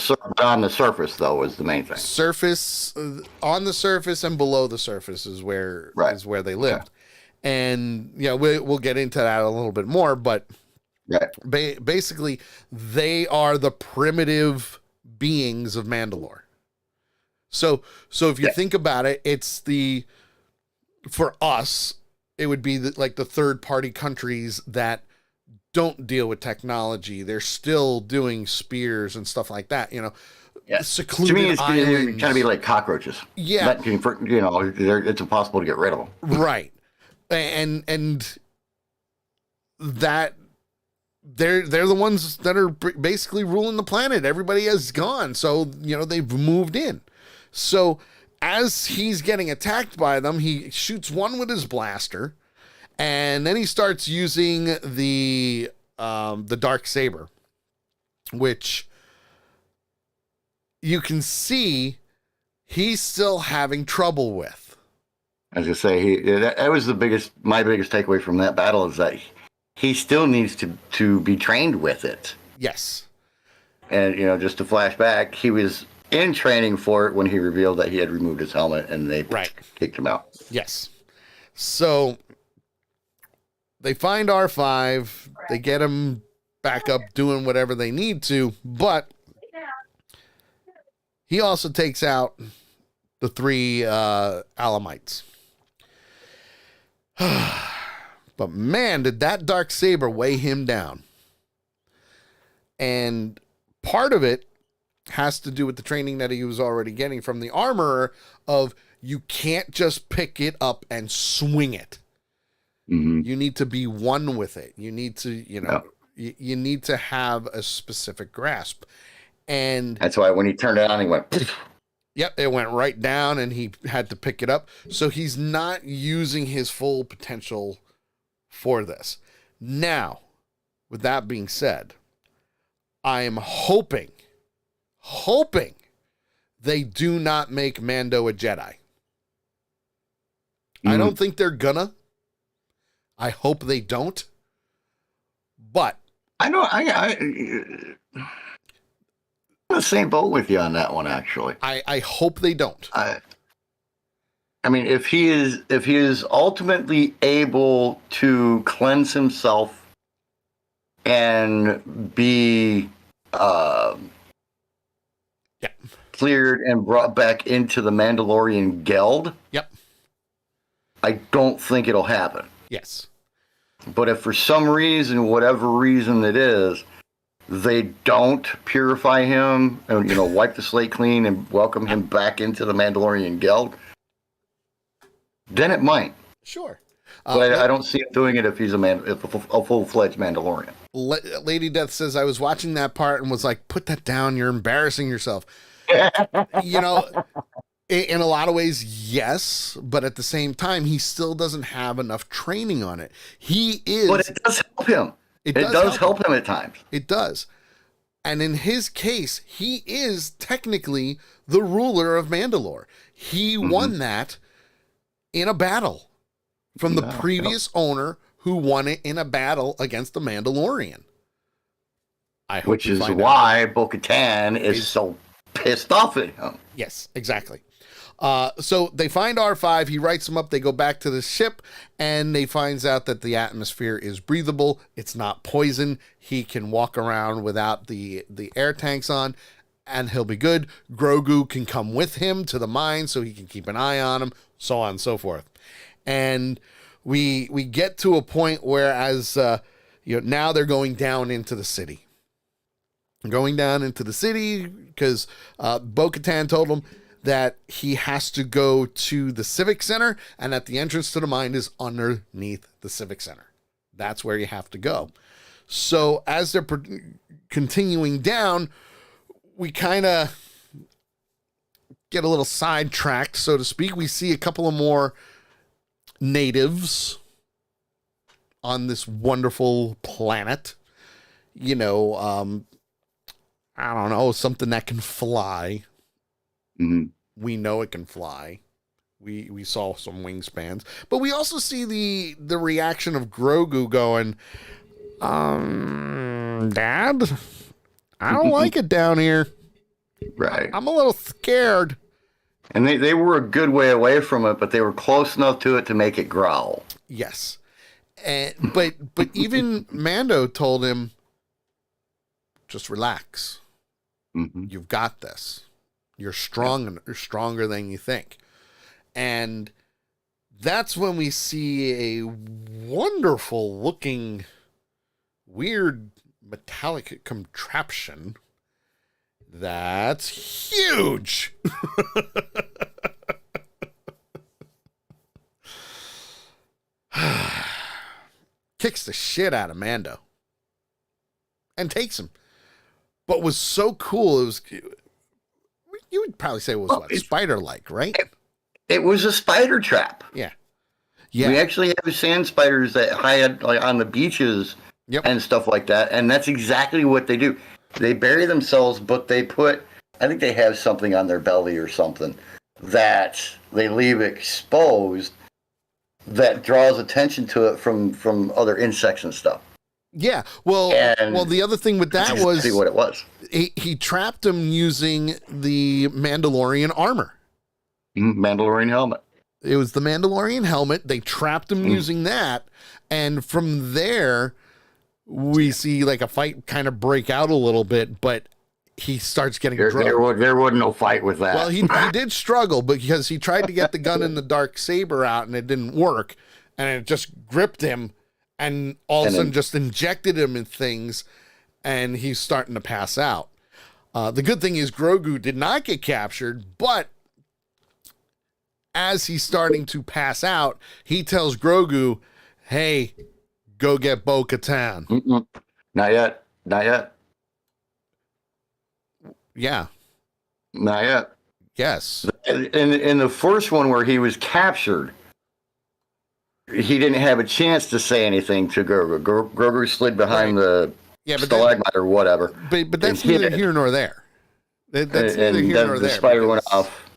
surface, though, is the main thing. Surface, on the surface and below the surface is where they lived. Yeah. And we'll get into that a little bit more, but basically, they are the primitive beings of Mandalore. So if you think about it, it's for us, it would be like the third party countries that don't deal with technology. They're still doing spears and stuff like that. Secluded to me, it's islands. Kind of be like cockroaches. Yeah, it's impossible to get rid of them. Right, and that. They're the ones that are basically ruling the planet. Everybody has gone. So, they've moved in. So as he's getting attacked by them, he shoots one with his blaster, and then he starts using the dark saber, which you can see he's still having trouble with. As I say, that was my biggest takeaway from that battle is that he still needs to be trained with it. Yes. And, just to flash back, he was in training for it when he revealed that he had removed his helmet and they kicked him out. Yes. So they find R5, they get him back up doing whatever they need to, but he also takes out the 3 Alamites. But man, did that dark saber weigh him down. And part of it has to do with the training that he was already getting from the armorer of you can't just pick it up and swing it. Mm-hmm. You need to be one with it. You need to, you need to have a specific grasp. And that's why when he turned it on, he went... Yep, it went right down and he had to pick it up. So he's not using his full potential for this. Now, with that being said, I am hoping they do not make Mando a Jedi. I don't think they're gonna. I hope they don't. But I'm in the same boat with you on that one, actually. I hope they don't. I mean, if he is ultimately able to cleanse himself and be cleared and brought back into the Mandalorian Guild, Yep. I don't think it'll happen. Yes. But if for some reason, whatever reason it is, they don't purify him and, wipe the slate clean and welcome him back into the Mandalorian Guild, then it might. Sure. But I don't see him doing it if he's a full-fledged Mandalorian. Lady Death says, I was watching that part and was like, put that down. You're embarrassing yourself. In a lot of ways, yes. But at the same time, he still doesn't have enough training on it. But it does help him. It does help him at times. It does. And in his case, he is technically the ruler of Mandalore. He won that in a battle from the previous owner who won it in a battle against the Mandalorian. Which is why Bo-Katan is so pissed off at him. Yes, exactly. So they find R5, he writes them up, they go back to the ship, and they finds out that the atmosphere is breathable, it's not poison, he can walk around without the air tanks on, and he'll be good. Grogu can come with him to the mine so he can keep an eye on him, so on and so forth. And we get to a point where now they're going down into the city. Going down into the city because Bo-Katan told him that he has to go to the Civic Center, and that the entrance to the mine is underneath the Civic Center. That's where you have to go. So as they're continuing down, we kind of get a little sidetracked, so to speak. We see a couple of more natives on this wonderful planet. I don't know, something that can fly. Mm-hmm. We know it can fly. We saw some wingspans, but we also see the reaction of Grogu going, Dad, I don't like it down here. Right. I'm a little scared. And they were a good way away from it, but they were close enough to it to make it growl. Yes. But even Mando told him, just relax. Mm-hmm. You've got this. You're strong. You're stronger than you think. And that's when we see a wonderful looking, weird metallic contraption that's huge. Kicks the shit out of Mando and takes him. But was so cool, it was, you would probably say it was spider-like, right? It was a spider trap. Yeah. We actually have sand spiders that hide on the beaches and stuff like that, and that's exactly what they do. They bury themselves, but I think they have something on their belly or something that they leave exposed that draws attention to it from other insects and stuff. Yeah, well, the other thing with that was see what it was. He trapped him using the Mandalorian armor. Mandalorian helmet. It was the Mandalorian helmet. They trapped him using that, and from there, we see like a fight kind of break out a little bit, but he starts getting drugged. There wasn't no fight with that. Well, he did struggle because he tried to get the gun and the dark saber out, and it didn't work, and it just gripped him. And all of a sudden just injected him in things, and he's starting to pass out. The good thing is Grogu did not get captured, but as he's starting to pass out, he tells Grogu, hey, go get Bo-Katan. Not yet. Yeah. Not yet. Yes. In the first one where he was captured, he didn't have a chance to say anything to Grogu. Grogu slid behind the stalagmite or whatever. But that's neither here nor there. That's neither here nor there. The spider went off,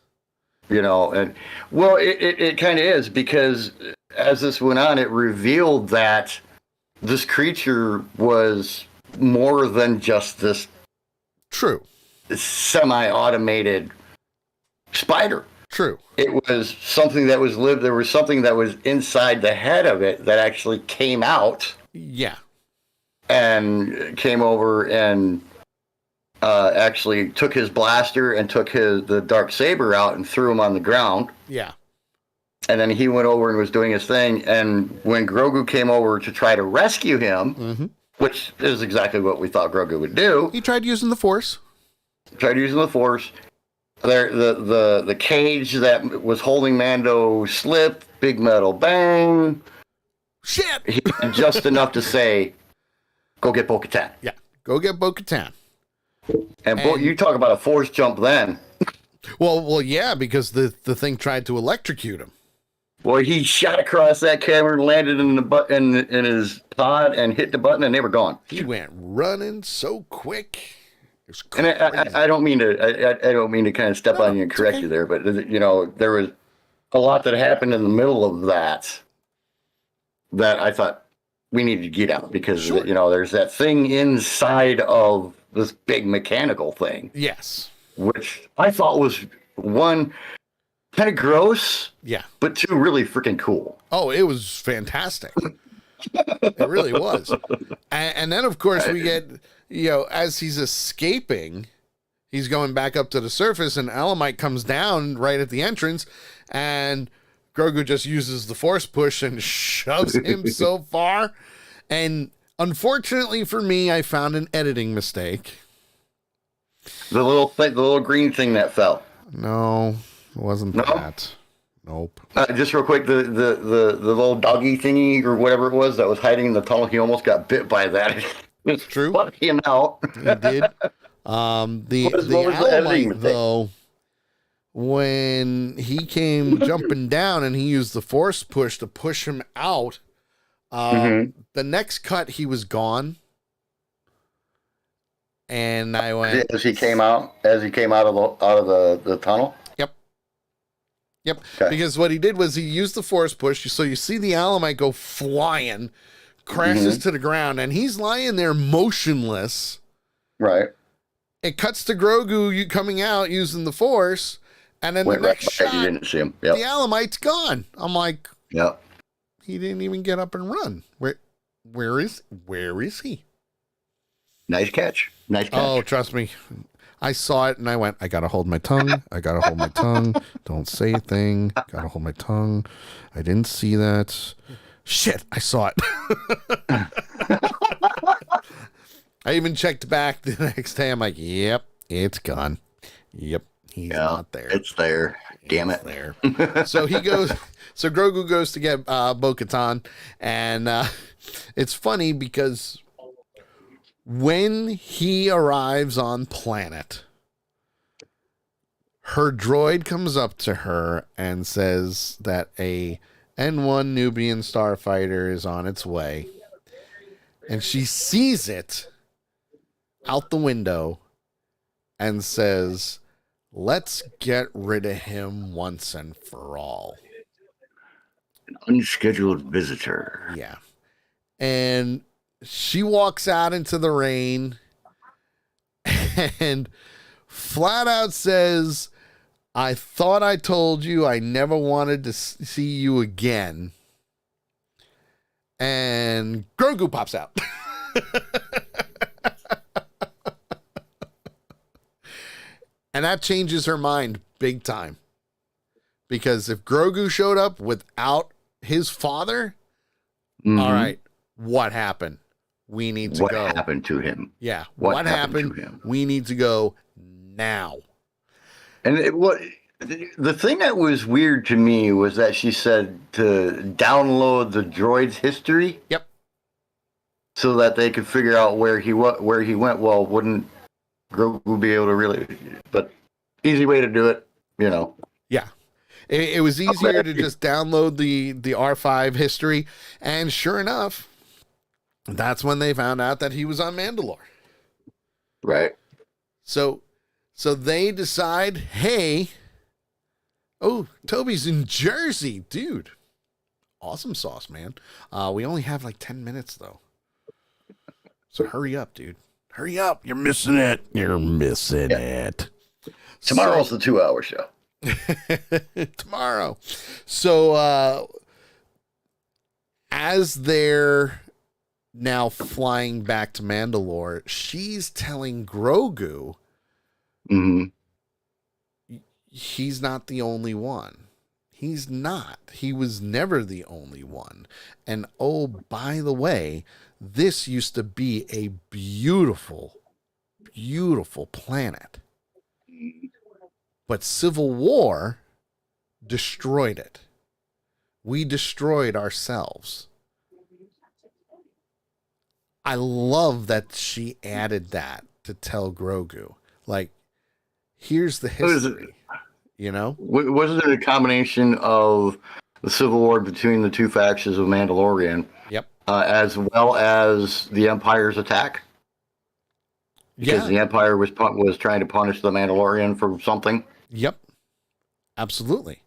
and it kind of is, because as this went on, it revealed that this creature was more than just this semi-automated spider. True. It was something that was lived. There was something that was inside the head of it that actually came out. Yeah. And came over and actually took his blaster and took the dark saber out and threw him on the ground. Yeah. And then he went over and was doing his thing. And when Grogu came over to try to rescue him, which is exactly what we thought Grogu would do, he tried using the Force. The cage that was holding Mando slipped. Big metal bang. Shit. He had just enough to say, "Go get Bo-Katan." Yeah, go get Bo-Katan. And you talk about a Force jump then. Well, yeah, because the thing tried to electrocute him. Well, he shot across that camera, landed in in his pod, and hit the button, and they were gone. He went running so quick. And I don't mean to kind of step on you and correct you there, but there was a lot that happened in the middle of that I thought we needed to get out because there's that thing inside of this big mechanical thing. Yes, which I thought was one kind of gross, but two really freaking cool. Oh, it was fantastic. It really was. And then of course we get, as he's escaping, he's going back up to the surface, and Elamite comes down right at the entrance, and Grogu just uses the Force push and shoves him so far. And unfortunately for me, I found an editing mistake. The little green thing that fell. No, it wasn't that. Nope. Just real quick, the little doggy thingy or whatever it was that was hiding in the tunnel, he almost got bit by that. It's true. Fucking out. He did. The Almite, though, when he came jumping down and he used the Force push to push him out, the next cut he was gone. And I went as he came out of the tunnel. Yep. Okay. Because what he did was he used the Force push. So you see the Alamite go flying, crashes to the ground, and he's lying there motionless. Right. It cuts to Grogu coming out using the Force, and then the next shot, you didn't see him. The Alamite's gone. I'm like, yep. He didn't even get up and run. Where is he? Nice catch. Oh, trust me. I saw it and I went, I gotta hold my tongue. Don't say a thing. Gotta hold my tongue. I didn't see that. Shit, I saw it. I even checked back the next day. I'm like, yep, it's gone. Yep, he's not there. It's there. Damn it. There. So Grogu goes to get Bo-Katan, and it's funny because when he arrives on planet, her droid comes up to her and says that a N1 Nubian starfighter is on its way. And she sees it out the window and says, "Let's get rid of him once and for all." An unscheduled visitor. Yeah. And she walks out into the rain and flat out says, "I thought I told you I never wanted to see you again." And Grogu pops out. And that changes her mind big time. Because if Grogu showed up without his father, all right, what happened? We need to go. What happened to him? Yeah. What happened to him? We need to go now. And the thing that was weird to me was that she said to download the droid's history. Yep. So that they could figure out where he went. Well, wouldn't Grogu be able to really? But easy way to do it, Yeah. It was easier to just download the R5 history. And sure enough, that's when they found out that he was on Mandalore. Right. So they decide, hey, Toby's in Jersey, dude. Awesome sauce, man. We only have like 10 minutes, though. So hurry up, dude. Hurry up. You're missing it. It. Tomorrow's the 2-hour show. Tomorrow. So as they're Now flying back to Mandalore, she's telling Grogu he's not the only one. He's not. He was never the only one. And oh, by the way, this used to be a beautiful, beautiful planet. But Civil War destroyed it. We destroyed ourselves. I love that she added that to tell Grogu. Like, here's the history. You know? Wasn't it a combination of the Civil War between the two factions of Mandalorian? Yep. As well as the Empire's attack? Because the Empire was trying to punish the Mandalorian for something? Yep. Absolutely.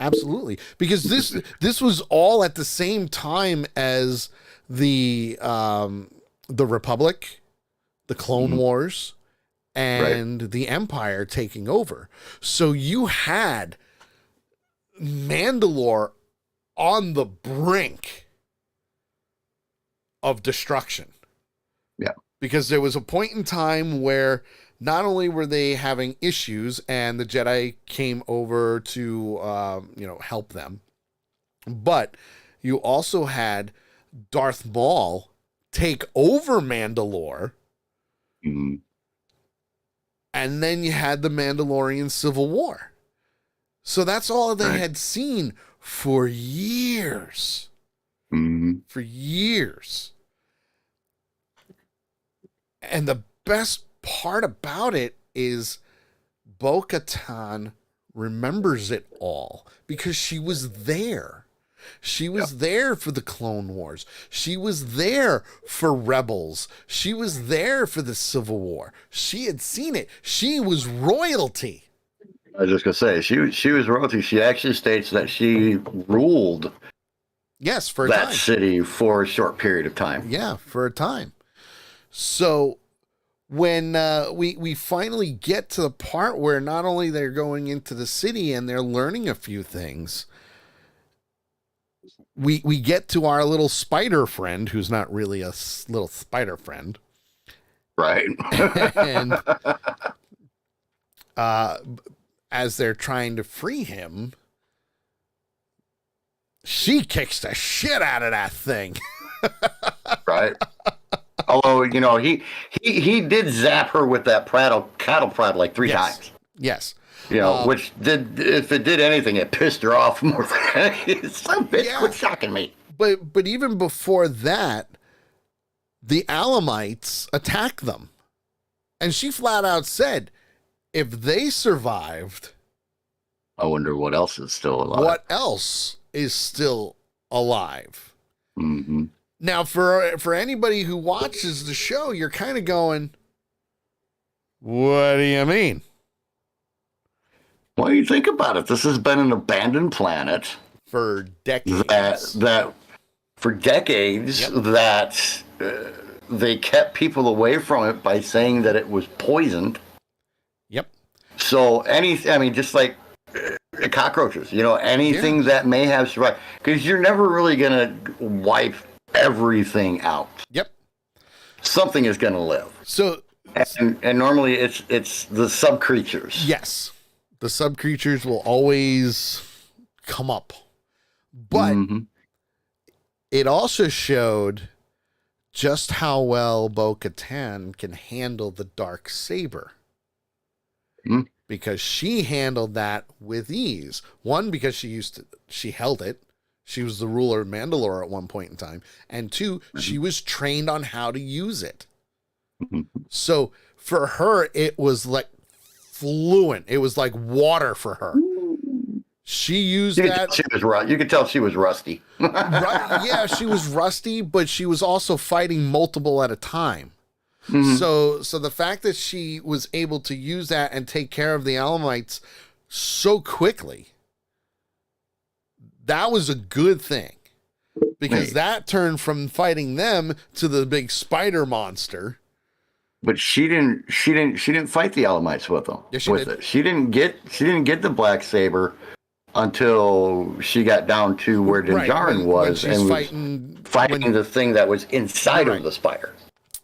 Absolutely. Because this was all at the same time as the Republic, the Clone Wars, and the Empire taking over. So you had Mandalore on the brink of destruction. Yeah. Because there was a point in time where not only were they having issues and the Jedi came over to, help them, but you also had Darth Maul take over Mandalore. Mm-hmm. And then you had the Mandalorian Civil War. So that's all they had seen for years. Mm-hmm. For years. And the best part about it is Bo-Katan remembers it all because she was there. She was there for the Clone Wars. She was there for Rebels. She was there for the Civil War. She had seen it. She was royalty. I was just going to say, she was royalty. She actually states that she ruled for that city for a short period of time. Yeah, for a time. So when we finally get to the part where not only they're going into the city and they're learning a few things, we get to our little spider friend, who's not really a little spider friend. Right. And as they're trying to free him, she kicks the shit out of that thing. Right. Although, he did zap her with that cattle prod like 3 times. Yes. Which if it did anything, it pissed her off more than anything. Some bitch quit shocking me. But even before that, the Alamites attacked them. And she flat out said, if they survived, I wonder what else is still alive. What else is still alive? Mm-hmm. Now, for anybody who watches the show, you're kind of going, what do you mean? Well, you think about it. This has been an abandoned planet for decades. That for decades that they kept people away from it by saying that it was poisoned. Yep. So just like cockroaches, anything that may have survived, because you're never really gonna wipe everything out. Yep. Something is gonna live. So and normally it's the sub creatures. Yes. The sub creatures will always come up. But it also showed just how well Bo-Katan can handle the dark saber. Because she handled that with ease. One, because she held it. She was the ruler of Mandalore at one point in time. And 2, she was trained on how to use it. So for her, it was like fluent. It was like water for her. She used that. You could tell she was rusty. Right? Yeah, she was rusty, but she was also fighting multiple at a time. So the fact that she was able to use that and take care of the Alamites so quickly, that was a good thing. Because that turned from fighting them to the big spider monster. But she didn't fight the Alamites with them. Yeah, she did. She didn't get the black saber until she got down to where Dinjarin was when she's and fighting the thing that was inside of the spider.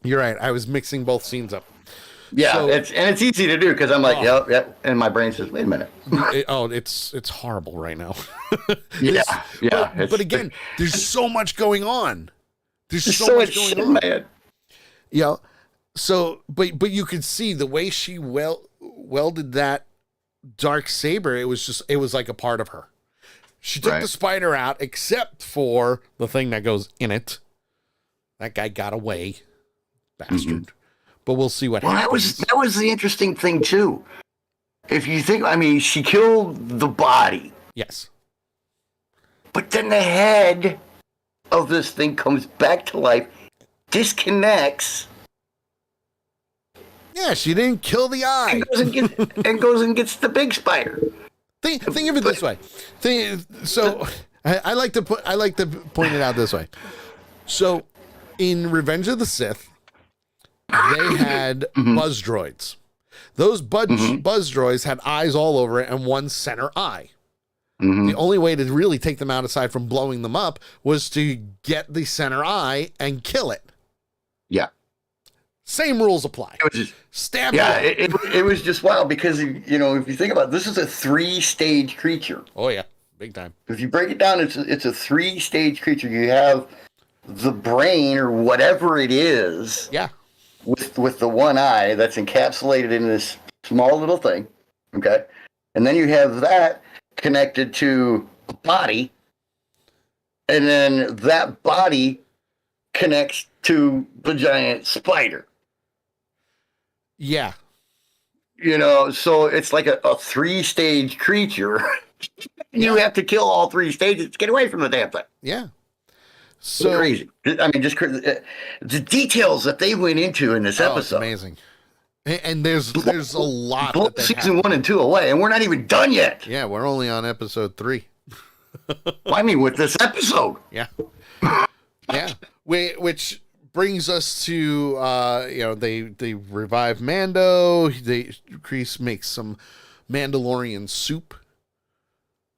You're right. I was mixing both scenes up. Yeah, so, it's easy to do because I'm like, yep, and my brain says, wait a minute. It's horrible right now. Yeah. But again, there's so much going on. There's so much going on, man. Yeah. So, but you could see the way she welded that dark saber. It was like a part of her. She took the spider out, except for the thing that goes in it. That guy got away, bastard. Mm-hmm. But we'll see what happens. That was the interesting thing too. If you think, I mean, she killed the body. Yes. But then the head of this thing comes back to life, disconnects. Yeah, she didn't kill the eye. And goes and gets the big spider. Think of it this way. I like to point it out this way. So, in Revenge of the Sith, they had buzz droids. Those buzz droids had eyes all over it and one center eye. Mm-hmm. The only way to really take them out, aside from blowing them up, was to get the center eye and kill it. Yeah. Same rules apply. It was just, stab. Yeah, it was just wild because, if you think about it, this is a 3-stage creature. Oh yeah, big time. If you break it down, it's a 3-stage creature. You have the brain or whatever it is. Yeah. With the one eye that's encapsulated in this small little thing, okay? And then you have that connected to a body, and then that body connects to the giant spider. Yeah. So it's like a 3-stage creature. You have to kill all 3 stages to get away from the damn thing. Yeah. So crazy. I mean, just the details that they went into in this episode. It's amazing. And there's a lot. Blow season 1 and 2 away, and we're not even done yet. Yeah, we're only on episode 3. I mean, with this episode. Yeah. Yeah. Which brings us to they revive Mando. Kreese makes some Mandalorian soup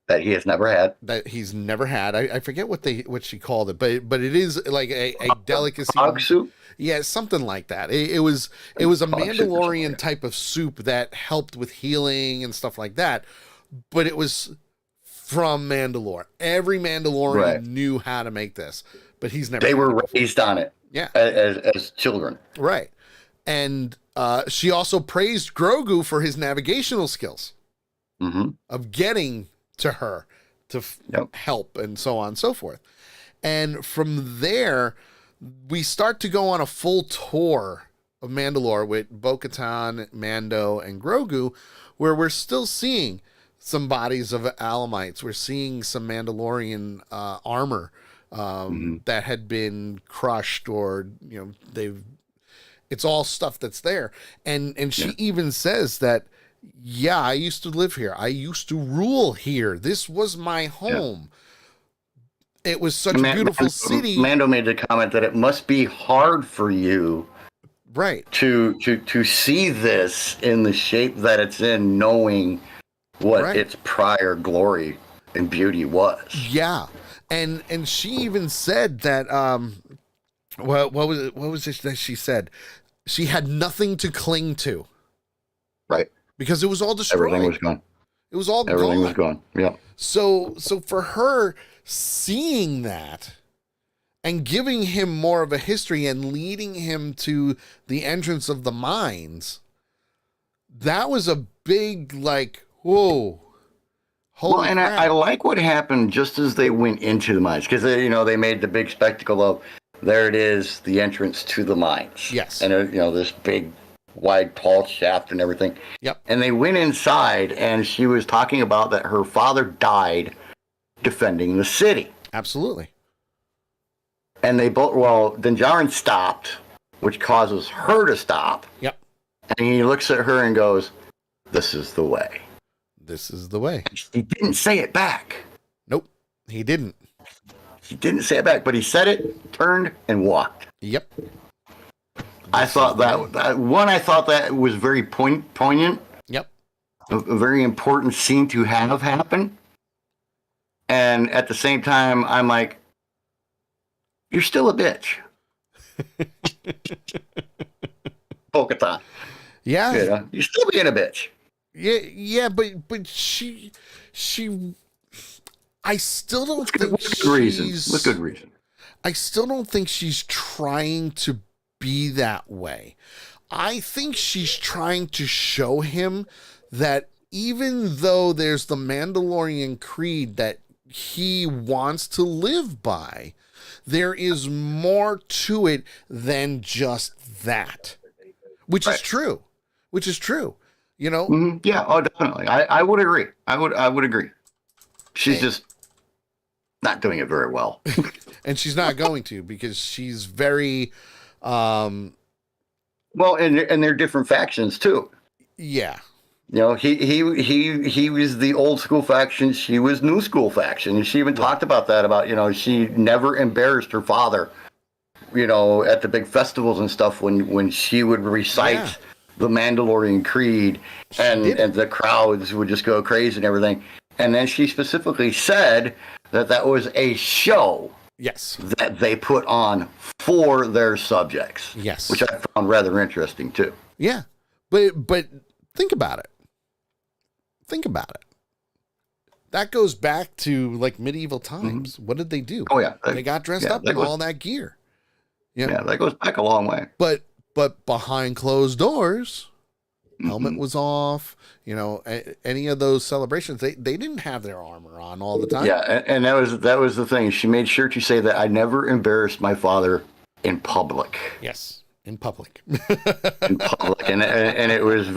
that he has never had. That he's never had. I forget what she called it, but it is like a delicacy. Hog soup? Yeah, something like that. It was a Mandalorian type of soup that helped with healing and stuff like that. But it was from Mandalore. Every Mandalorian knew how to make this, but he's never. They were raised on it. Yeah, as children. Right, and she also praised Grogu for his navigational skills of getting to her to help and so on and so forth. And from there, we start to go on a full tour of Mandalore with Bo-Katan, Mando, and Grogu, where we're still seeing some bodies of Alamites. We're seeing some Mandalorian armor that had been crushed, or it's all stuff that's there. And she even says that, yeah, I used to live here. I used to rule here. This was my home. Yeah. It was such a beautiful city. Mando made the comment that it must be hard for you, right, to see this in the shape that it's in, knowing what its prior glory and beauty was. Yeah, and she even said that. What was it that she said? She had nothing to cling to. Right. Because it was all destroyed. Everything was gone. It was all Everything was gone. Yeah. So for her seeing that and giving him more of a history and leading him to the entrance of the mines, that was a big, like, whoa. Well, and I like what happened just as they went into the mines, because they made the big spectacle of, there it is, the entrance to the mines. Yes. And this big, wide, tall shaft and everything. Yep. And they went inside, and she was talking about that her father died defending the city. Absolutely. And they both, then Jaren stopped, which causes her to stop. Yep. And he looks at her and goes, "This is the way." This is the way. He didn't say it back. Nope, he didn't. He didn't say it back, but he said it, turned, and walked. Yep. I thought that was very poignant. Yep. A very important scene to have happen. And at the same time, I'm like, you're still a bitch. Bo-Katan. Yeah. You know, you're still being a bitch. Yeah, but she I still don't think With good reason. she's With good reason. I still don't think she's trying to be that way. I think she's trying to show him that even though there's the Mandalorian creed that he wants to live by, there is more to it than just that. Which is true. Which is true. You know? Mm-hmm. Yeah, oh definitely. I would agree. I would agree. She's just not doing it very well. And she's not going to, because she's very well, and they're different factions too. yeah. You know, he was the old school faction, she was new school faction. And she even talked about that, about, you know, she never embarrassed her father, you know, at the big festivals and stuff when she would recite the Mandalorian creed, and the crowds would just go crazy and everything. And then she specifically said that was a show. Yes. That they put on for their subjects. Yes. Which I found rather interesting too. Yeah. But think about it. Think about it. That goes back to like medieval times. Mm-hmm. What did they do? Oh yeah. They got dressed up in all that gear. You know? Yeah, that goes back a long way. But behind closed doors, helmet was off. You know, any of those celebrations, they didn't have their armor on all the time. Yeah, and that was the thing. She made sure to say that I never embarrassed my father in public. Yes, in public. In public, and it was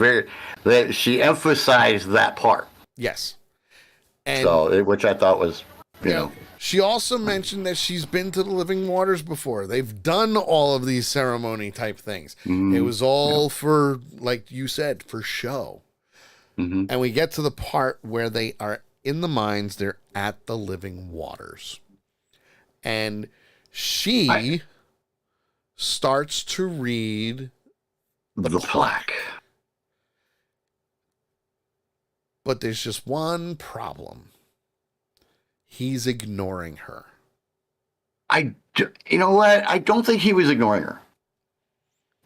that she emphasized that part. Yes, and so which I thought was, you know. She also mentioned that she's been to the Living Waters before. They've done all of these ceremony type things. Mm-hmm. It was all for, like you said, for show. Mm-hmm. And we get to the part where they are in the mines. They're at the Living Waters. And she starts to read the plaque. But there's just one problem. He's ignoring her. You know what? I don't think he was ignoring her.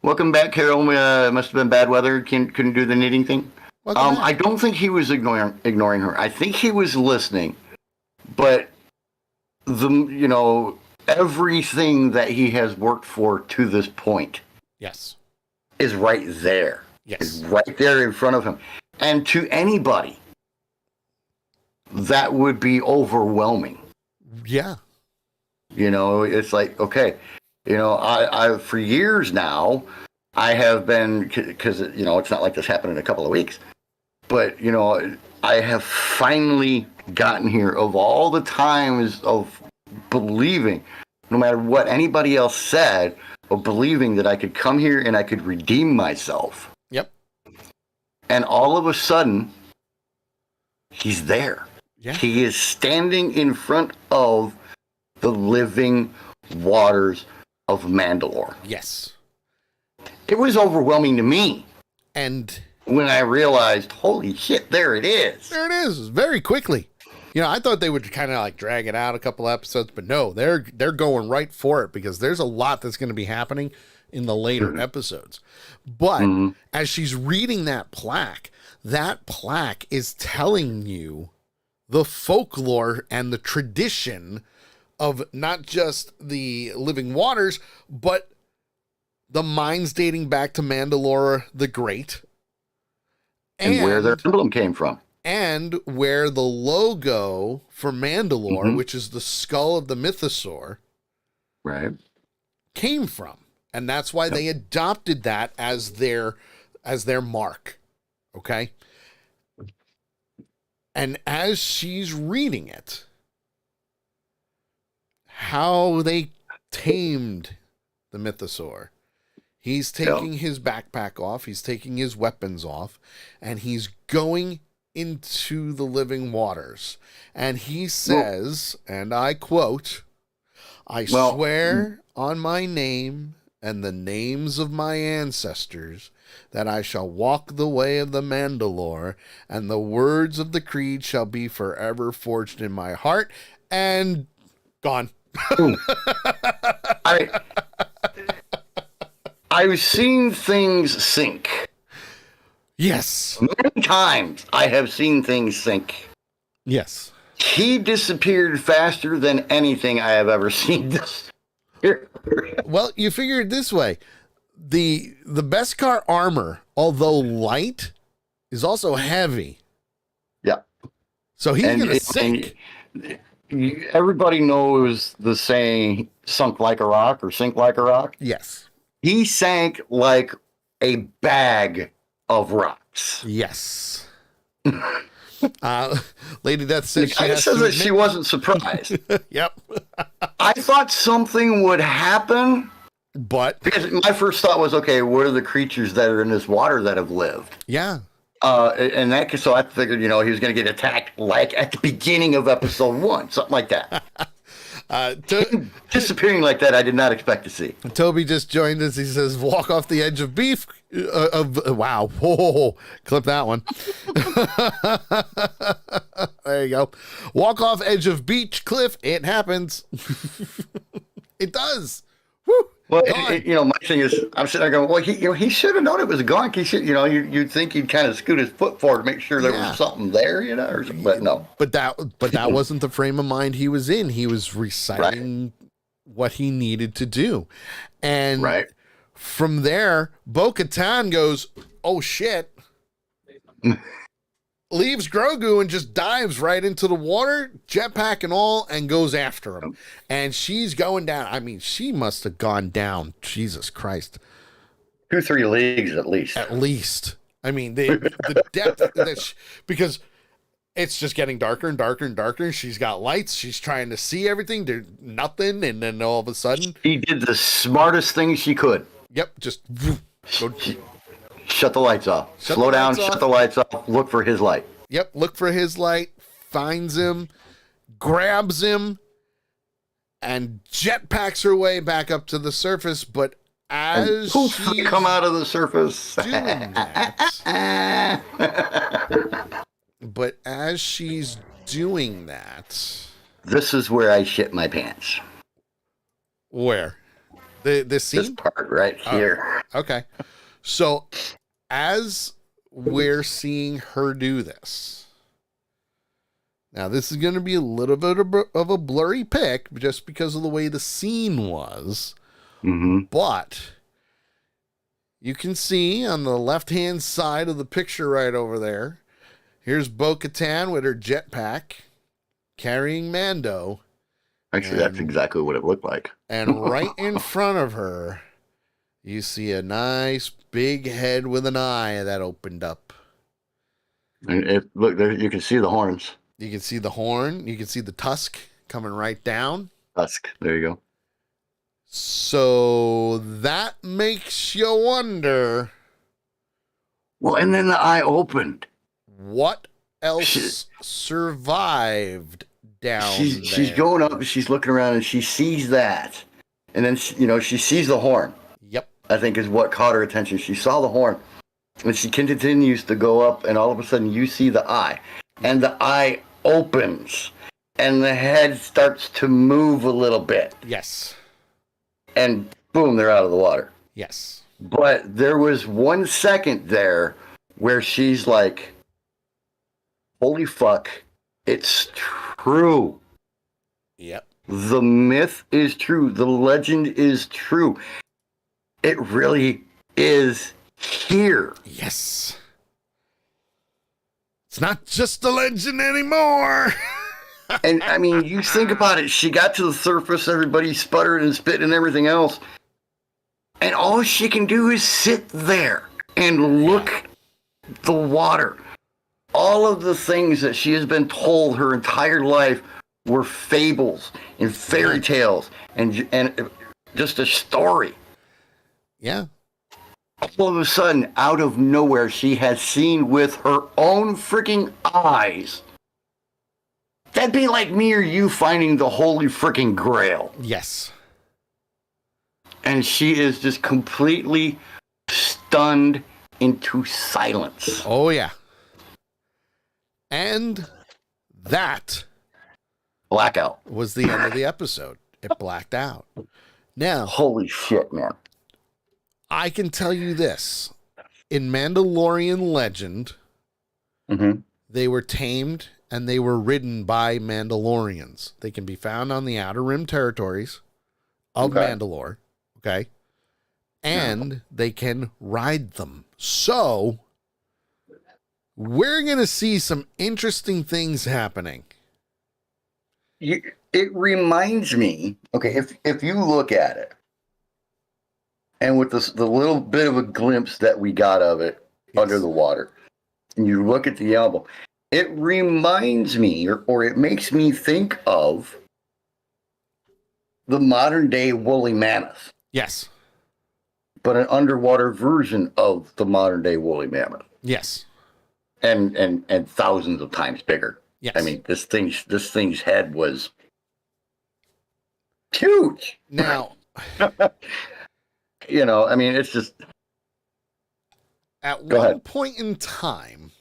Welcome back, Carol. Must have been bad weather. Couldn't do the knitting thing. I don't think he was ignoring her. I think he was listening, but everything that he has worked for to this point, yes, is right there. Yes, is right there in front of him, and to anybody, that would be overwhelming. Yeah. You know, it's like, okay, you know, I for years now, I have been, because, you know, it's not like this happened in a couple of weeks, but, you know, I have finally gotten here of all the times of believing, no matter what anybody else said, of believing that I could come here and I could redeem myself. Yep. And all of a sudden, he's there. Yeah. He is standing in front of the living waters of Mandalore. Yes. It was overwhelming to me. And when I realized, holy shit, there it is. There it is, very quickly. You know, I thought they would kind of like drag it out a couple episodes, but no, they're going right for it, because there's a lot that's going to be happening in the later episodes. But as she's reading that plaque is telling you the folklore and the tradition of not just the Living Waters, but the mines dating back to Mandalore the Great. And where their emblem came from. And where the logo for Mandalore, which is the skull of the mythosaur, right, came from. And that's why they adopted that as their mark. Okay? And as she's reading it, how they tamed the mythosaur. He's taking his backpack off, he's taking his weapons off, and he's going into the living waters. And he says, and I quote, I swear on my name and the names of my ancestors that I shall walk the way of the Mandalore, and the words of the creed shall be forever forged in my heart. And gone. I've seen things sink. Yes. Many times I have seen things sink. Yes. He disappeared faster than anything I have ever seen this year. Well, you figure it this way. The Beskar armor, although light, is also heavy. Yeah. So he's going to sink. Everybody knows the saying, sunk like a rock or sink like a rock. Yes. He sank like a bag of rocks. Yes. Lady Death says she wasn't surprised. Yep. I thought something would happen. But because my first thought was, okay, what are the creatures that are in this water that have lived? Yeah. And that, so I figured, he was going to get attacked like at the beginning of episode 1, something like that. Disappearing like that, I did not expect to see. Toby just joined us. He says, "Walk off the edge of beef." Wow! Whoa, clip that one. There you go. Walk off edge of beach cliff. It happens. It does. Woo. Well, my thing is, I'm sitting there going, well, he should have known it was a gonk. He should, you'd think he'd kind of scoot his foot forward to make sure there was something there, or something, but no. But that wasn't the frame of mind he was in. He was reciting what he needed to do. And from there, Bo-Katan goes, oh shit. Leaves Grogu and just dives right into the water, jetpack and all, and goes after him. And she's going down. I mean, she must have gone down. Jesus Christ. 2-3 leagues at least. At least. I mean, the depth that because it's just getting darker and darker and darker. She's got lights. She's trying to see everything. There's nothing. And then all of a sudden, she did the smartest thing she could. Yep. Just shut the lights off. Slow down, shut the lights off, look for his light. Yep, look for his light, finds him, grabs him, and jetpacks her way back up to the surface. But as she come out of the surface, but as she's doing that, this is where I shit my pants. Where? The scene? This part right here. Okay. So as we're seeing her do this, now this is going to be a little bit of a blurry pic just because of the way the scene was. Mm-hmm. But you can see on the left-hand side of the picture right over there, here's Bo-Katan with her jetpack carrying Mando. Actually, that's exactly what it looked like. And right in front of her, you see a nice big head with an eye that opened up. And look, there you can see the horns. You can see the horn. You can see the tusk coming right down. Tusk. There you go. So that makes you wonder. Well, and then the eye opened. What else survived down there? She's going up. She's looking around, and she sees that, and then she sees the horn. Yep. I think is what caught her attention. She saw the horn, and she continues to go up, and all of a sudden you see the eye, and the eye opens, and the head starts to move a little bit. Yes. And boom, they're out of the water. Yes. But there was 1 second there where she's like, holy fuck, it's true. Yep. The myth is true. The legend is true. It really is here. Yes. It's not just a legend anymore. And I mean, you think about it. She got to the surface, everybody sputtered and spit and everything else. And all she can do is sit there and look at the water. All of the things that she has been told her entire life were fables and fairy tales and just a story. Yeah. All of a sudden, out of nowhere, she has seen with her own freaking eyes. That'd be like me or you finding the holy freaking grail. Yes. And she is just completely stunned into silence. Oh, yeah. And that Blackout. was the end of the episode. It blacked out. Now, Holy shit, man. I can tell you this. In Mandalorian legend, they were tamed and they were ridden by Mandalorians. They can be found on the Outer Rim territories of Mandalore. Okay. And they can ride them. So we're going to see some interesting things happening. It reminds me, okay, if you look at it, and with the little bit of a glimpse that we got of it under the water, and you look at the album, it reminds me, or it makes me think of the modern day woolly mammoth. Yes. But an underwater version of the modern day woolly mammoth. Yes. And thousands of times bigger. Yes. I mean, this thing's head was huge. Now, you know, I mean, it's just at one point in time,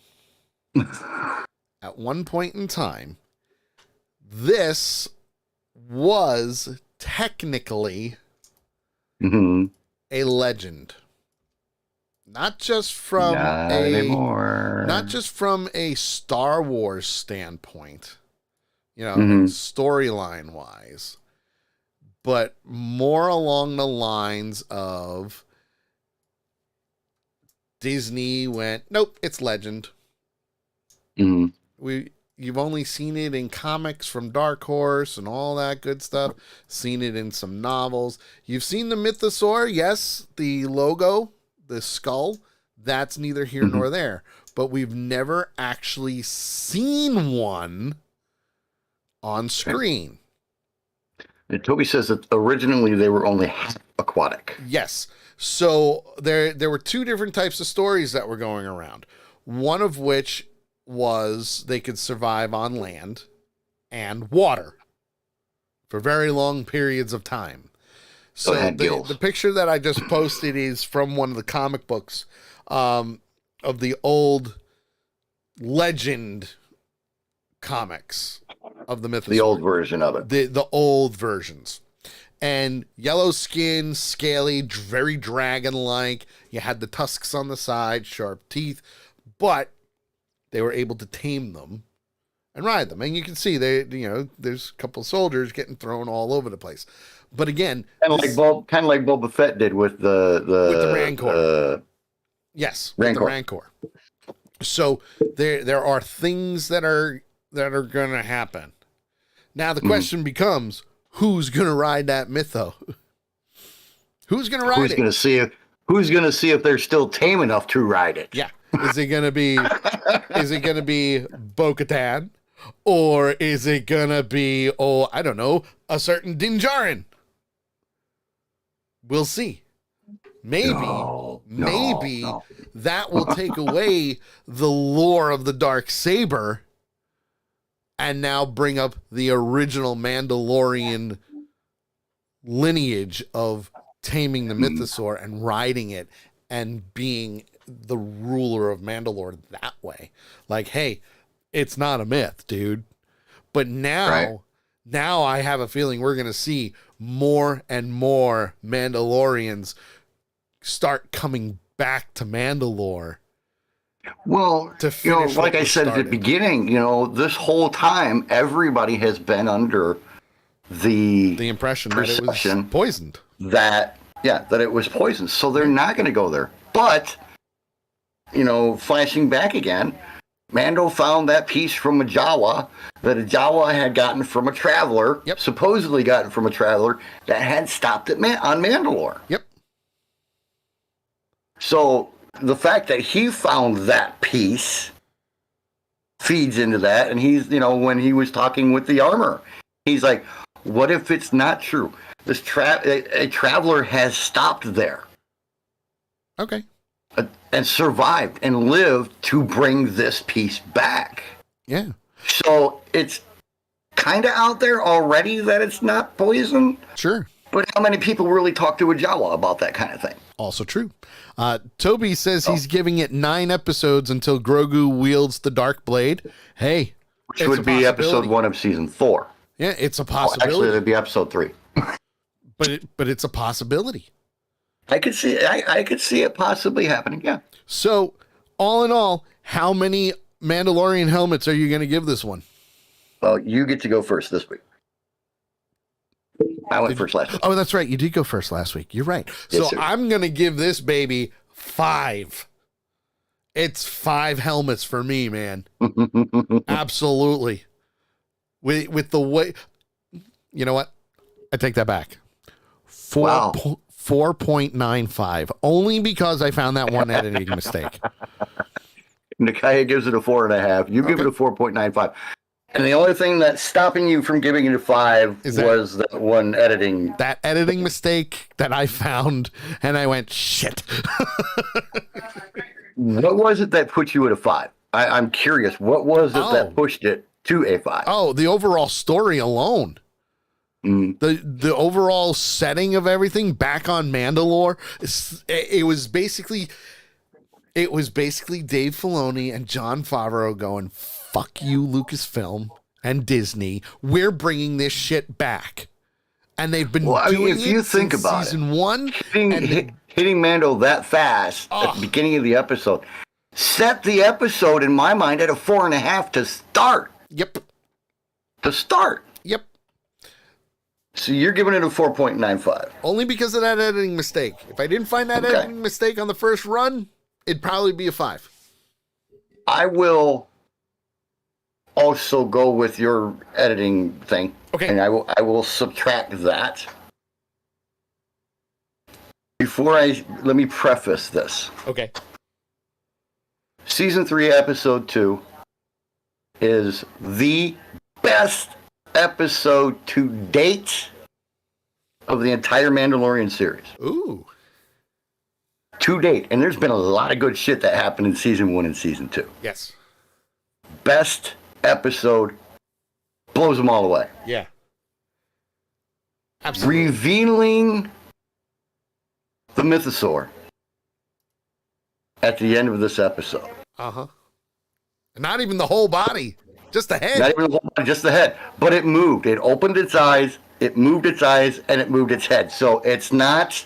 this was technically a legend. Not just from not just from a Star Wars standpoint, you know, storyline wise, but more along the lines of Disney went, nope, it's legend. You've only seen it in comics from Dark Horse and all that good stuff. Seen it in some novels. You've seen the Mythosaur, yes, the logo, the skull, that's neither here nor there. But we've never actually seen one on screen. And Toby says that originally they were only half aquatic. Yes. So there were two different types of stories that were going around. One of which was they could survive on land and water for very long periods of time. So the picture that I just posted is from one of the comic books of the old legend comics of the Mythosaur. The old version of it. The old versions. And yellow skin, scaly, very dragon-like. You had the tusks on the side, sharp teeth. But they were able to tame them and ride them. And you can see there's a couple of soldiers getting thrown all over the place. But again, kind of like Boba Fett did with the Rancor. Yes, with the Rancor. So there are things that are going to happen. Now the question becomes, who's going to ride that Mytho? Who's going to ride it? Who's going to see if they're still tame enough to ride it? Yeah. Is it going to be Bo-Katan? Or is it going to be, I don't know, a certain Din Djarin? We'll see. Maybe that will take away the lore of the Darksaber and now bring up the original Mandalorian lineage of taming the Mythosaur and riding it and being the ruler of Mandalore that way. Like, hey, it's not a myth, dude. But now I have a feeling we're going to see more and more Mandalorians start coming back to Mandalore. Well, like I said at the beginning, this whole time, everybody has been under the impression that it was poisoned. That it was poisoned. So they're not going to go there. But, flashing back again, Mando found that piece from a Jawa that a Jawa had gotten from a traveler, supposedly gotten from a traveler that had stopped on Mandalore. Yep. So the fact that he found that piece feeds into that. And he's, when he was talking with the armor, he's like, what if it's not true? This a traveler has stopped there. Okay. And survived and lived to bring this piece back. Yeah. So it's kind of out there already that it's not poison. Sure. But how many people really talk to a Jawa about that kind of thing? Also true. Toby says he's giving it 9 episodes until Grogu wields the dark blade. Hey, which would be episode 1 of season 4. Yeah, it's a possibility. Actually, it'd be episode 3. But it's a possibility. I could see it possibly happening. Yeah. So, all in all, how many Mandalorian helmets are you going to give this one? Well, you get to go first this week. I went first last week. Oh, that's right. You did go first last week. You're right. Yes, So sir. I'm going to give this baby 5. It's 5 helmets for me, man. Absolutely. With the way, you know what? I take that back. 4.95. Only because I found that one editing mistake. Nakaya gives it a 4.5. You give it a 4.95. And the only thing that's stopping you from giving it a 5 was that one editing. That editing mistake that I found, and I went, shit. What was it that put you at a 5? I'm curious. What was it that pushed it to a 5? Oh, the overall story alone. The overall setting of everything back on Mandalore. It was basically Dave Filoni and Jon Favreau going, fuck you, Lucasfilm and Disney. We're bringing this shit back. And they've been doing if you it think since about season it, 1. Hitting Mando that fast at the beginning of the episode set the episode, in my mind, at a 4.5 to start. Yep. To start. Yep. So you're giving it a 4.95. Only because of that editing mistake. If I didn't find that editing mistake on the first run, it'd probably be a 5. I will also go with your editing thing. Okay. And I will subtract that. Let me preface this. Okay. Season 3, episode 2 is the best episode to date of the entire Mandalorian series. Ooh. To date. And there's been a lot of good shit that happened in season 1 and season 2. Yes. Best episode, blows them all away. Yeah. Absolutely. Revealing the mythosaur at the end of this episode. Uh-huh. Not even the whole body, just the head. Not even the whole body, just the head. But it moved. It opened its eyes, it moved its eyes, and it moved its head. So it's not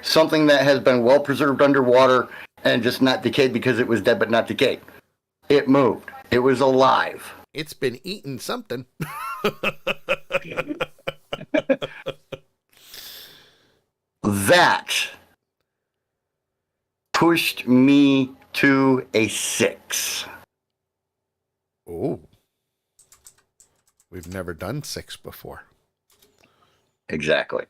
something that has been well preserved underwater and just not decayed because it was dead but not decayed. It moved. It was alive. It's been eating something. That pushed me to a 6. Oh. We've never done 6 before. Exactly.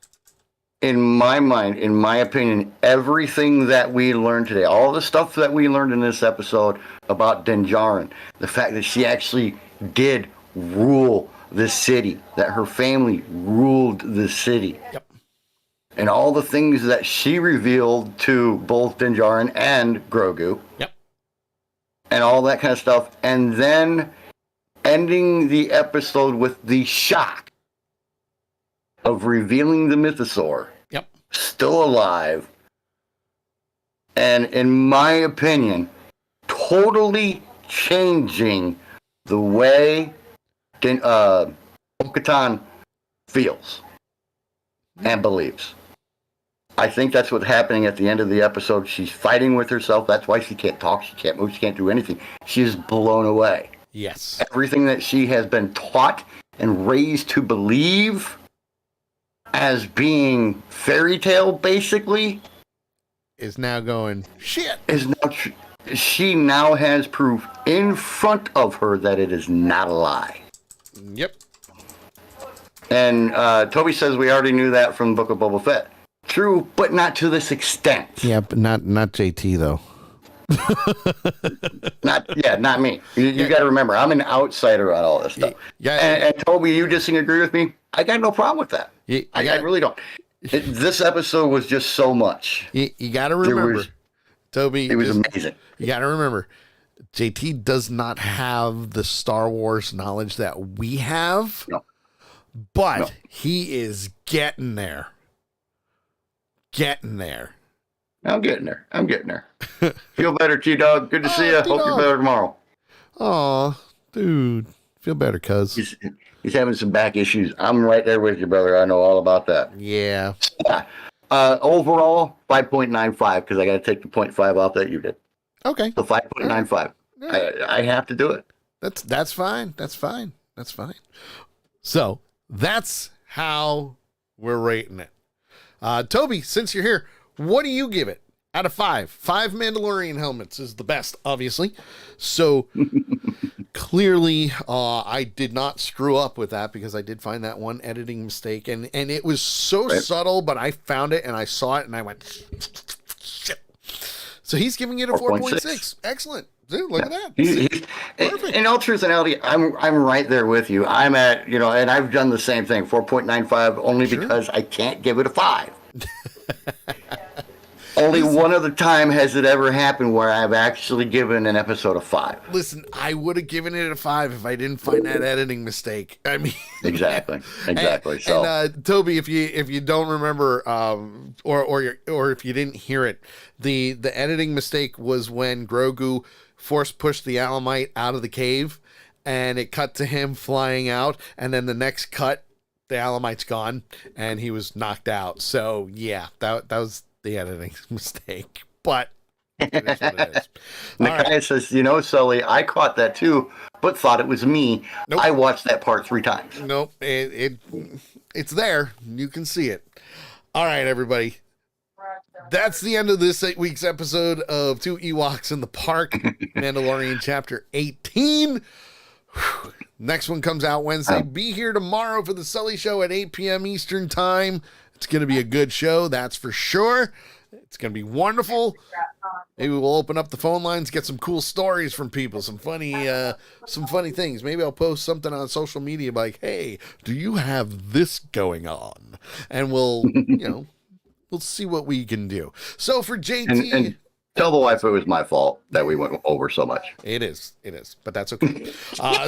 In my mind, in my opinion, everything that we learned today, all the stuff that we learned in this episode about Din Djarin, the fact that she actually did rule the city, that her family ruled the city. Yep. And all the things that she revealed to both Din Djarin and Grogu. Yep. And all that kind of stuff. And then ending the episode with the shock of revealing the mythosaur. Yep. Still alive. And in my opinion, totally changing the way Bo-Katan feels and believes. I think that's what's happening at the end of the episode. She's fighting with herself. That's why she can't talk. She can't move. She can't do anything. She is blown away. Yes. Everything that she has been taught and raised to believe as being fairy tale, basically, is now going, shit. Is now she now has proof in front of her that it is not a lie. Yep. And Toby says we already knew that from the Book of Boba Fett. True, but not to this extent. Yeah, but not JT though. Not me. You got to remember, I'm an outsider on all this stuff. Yeah. And Toby, you disagree with me? I got no problem with that. I really don't. This episode was just so much. You got to remember, Toby. It was amazing. You got to remember, JT does not have the Star Wars knowledge that we have. No. But he is getting there. I'm getting there. Feel better, T-Dog. Good to see you. Hope you're better tomorrow. Aw, dude. Feel better, cuz. He's having some back issues. I'm right there with you, brother. I know all about that. Yeah. Overall, 5.95, because I got to take the 0.5 off that you did. Okay. So 5.95. Right. I have to do it. That's fine. That's fine. So that's how we're rating it. Toby, since you're here, what do you give it out of 5? 5 Mandalorian helmets is the best, obviously. So clearly, I did not screw up with that because I did find that one editing mistake, and it was so subtle, but I found it and I saw it and I went, shit. So he's giving it a 4.6. Excellent. Dude, look at that. Perfect. In all truthfulity, I'm right there with you. I'm at, and I've done the same thing, 4.95, only because I can't give it a 5. Only one other time has it ever happened where I've actually given an episode a 5. Listen, I would have given it a 5 if I didn't find that editing mistake. I mean, exactly. And Toby, if you don't remember, or if you didn't hear it, the editing mistake was when Grogu force pushed the Alamite out of the cave, and it cut to him flying out, and then the next cut, the Alamite's gone, and he was knocked out. So yeah, that was the editing mistake, but it is what it is. Nakai says, Sully, I caught that too, but thought it was me. Nope. I watched that part 3 times. Nope, it's there. You can see it. All right, everybody. That's the end of this week's episode of 2 Ewoks in the Park, Mandalorian Chapter 18. Whew. Next one comes out Wednesday. Be here tomorrow for the Sully Show at 8 p.m. Eastern Time. It's going to be a good show, that's for sure. It's going to be wonderful. Maybe we'll open up the phone lines, get some cool stories from people, some funny things. Maybe I'll post something on social media like, hey, do you have this going on? And we'll, we'll see what we can do. So for JT... And tell the wife it was my fault that we went over so much. It is, but that's okay.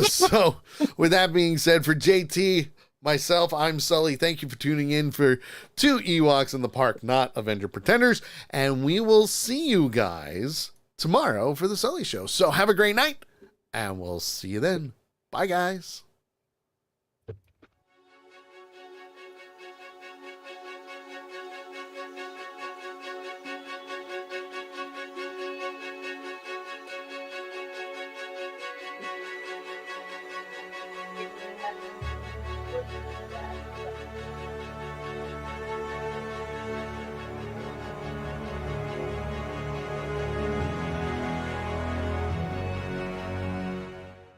So with that being said, for JT... myself, I'm Sully. Thank you for tuning in for 2 Ewoks in the Park, not Avenger Pretenders. And we will see you guys tomorrow for the Sully Show. So have a great night, and we'll see you then. Bye, guys.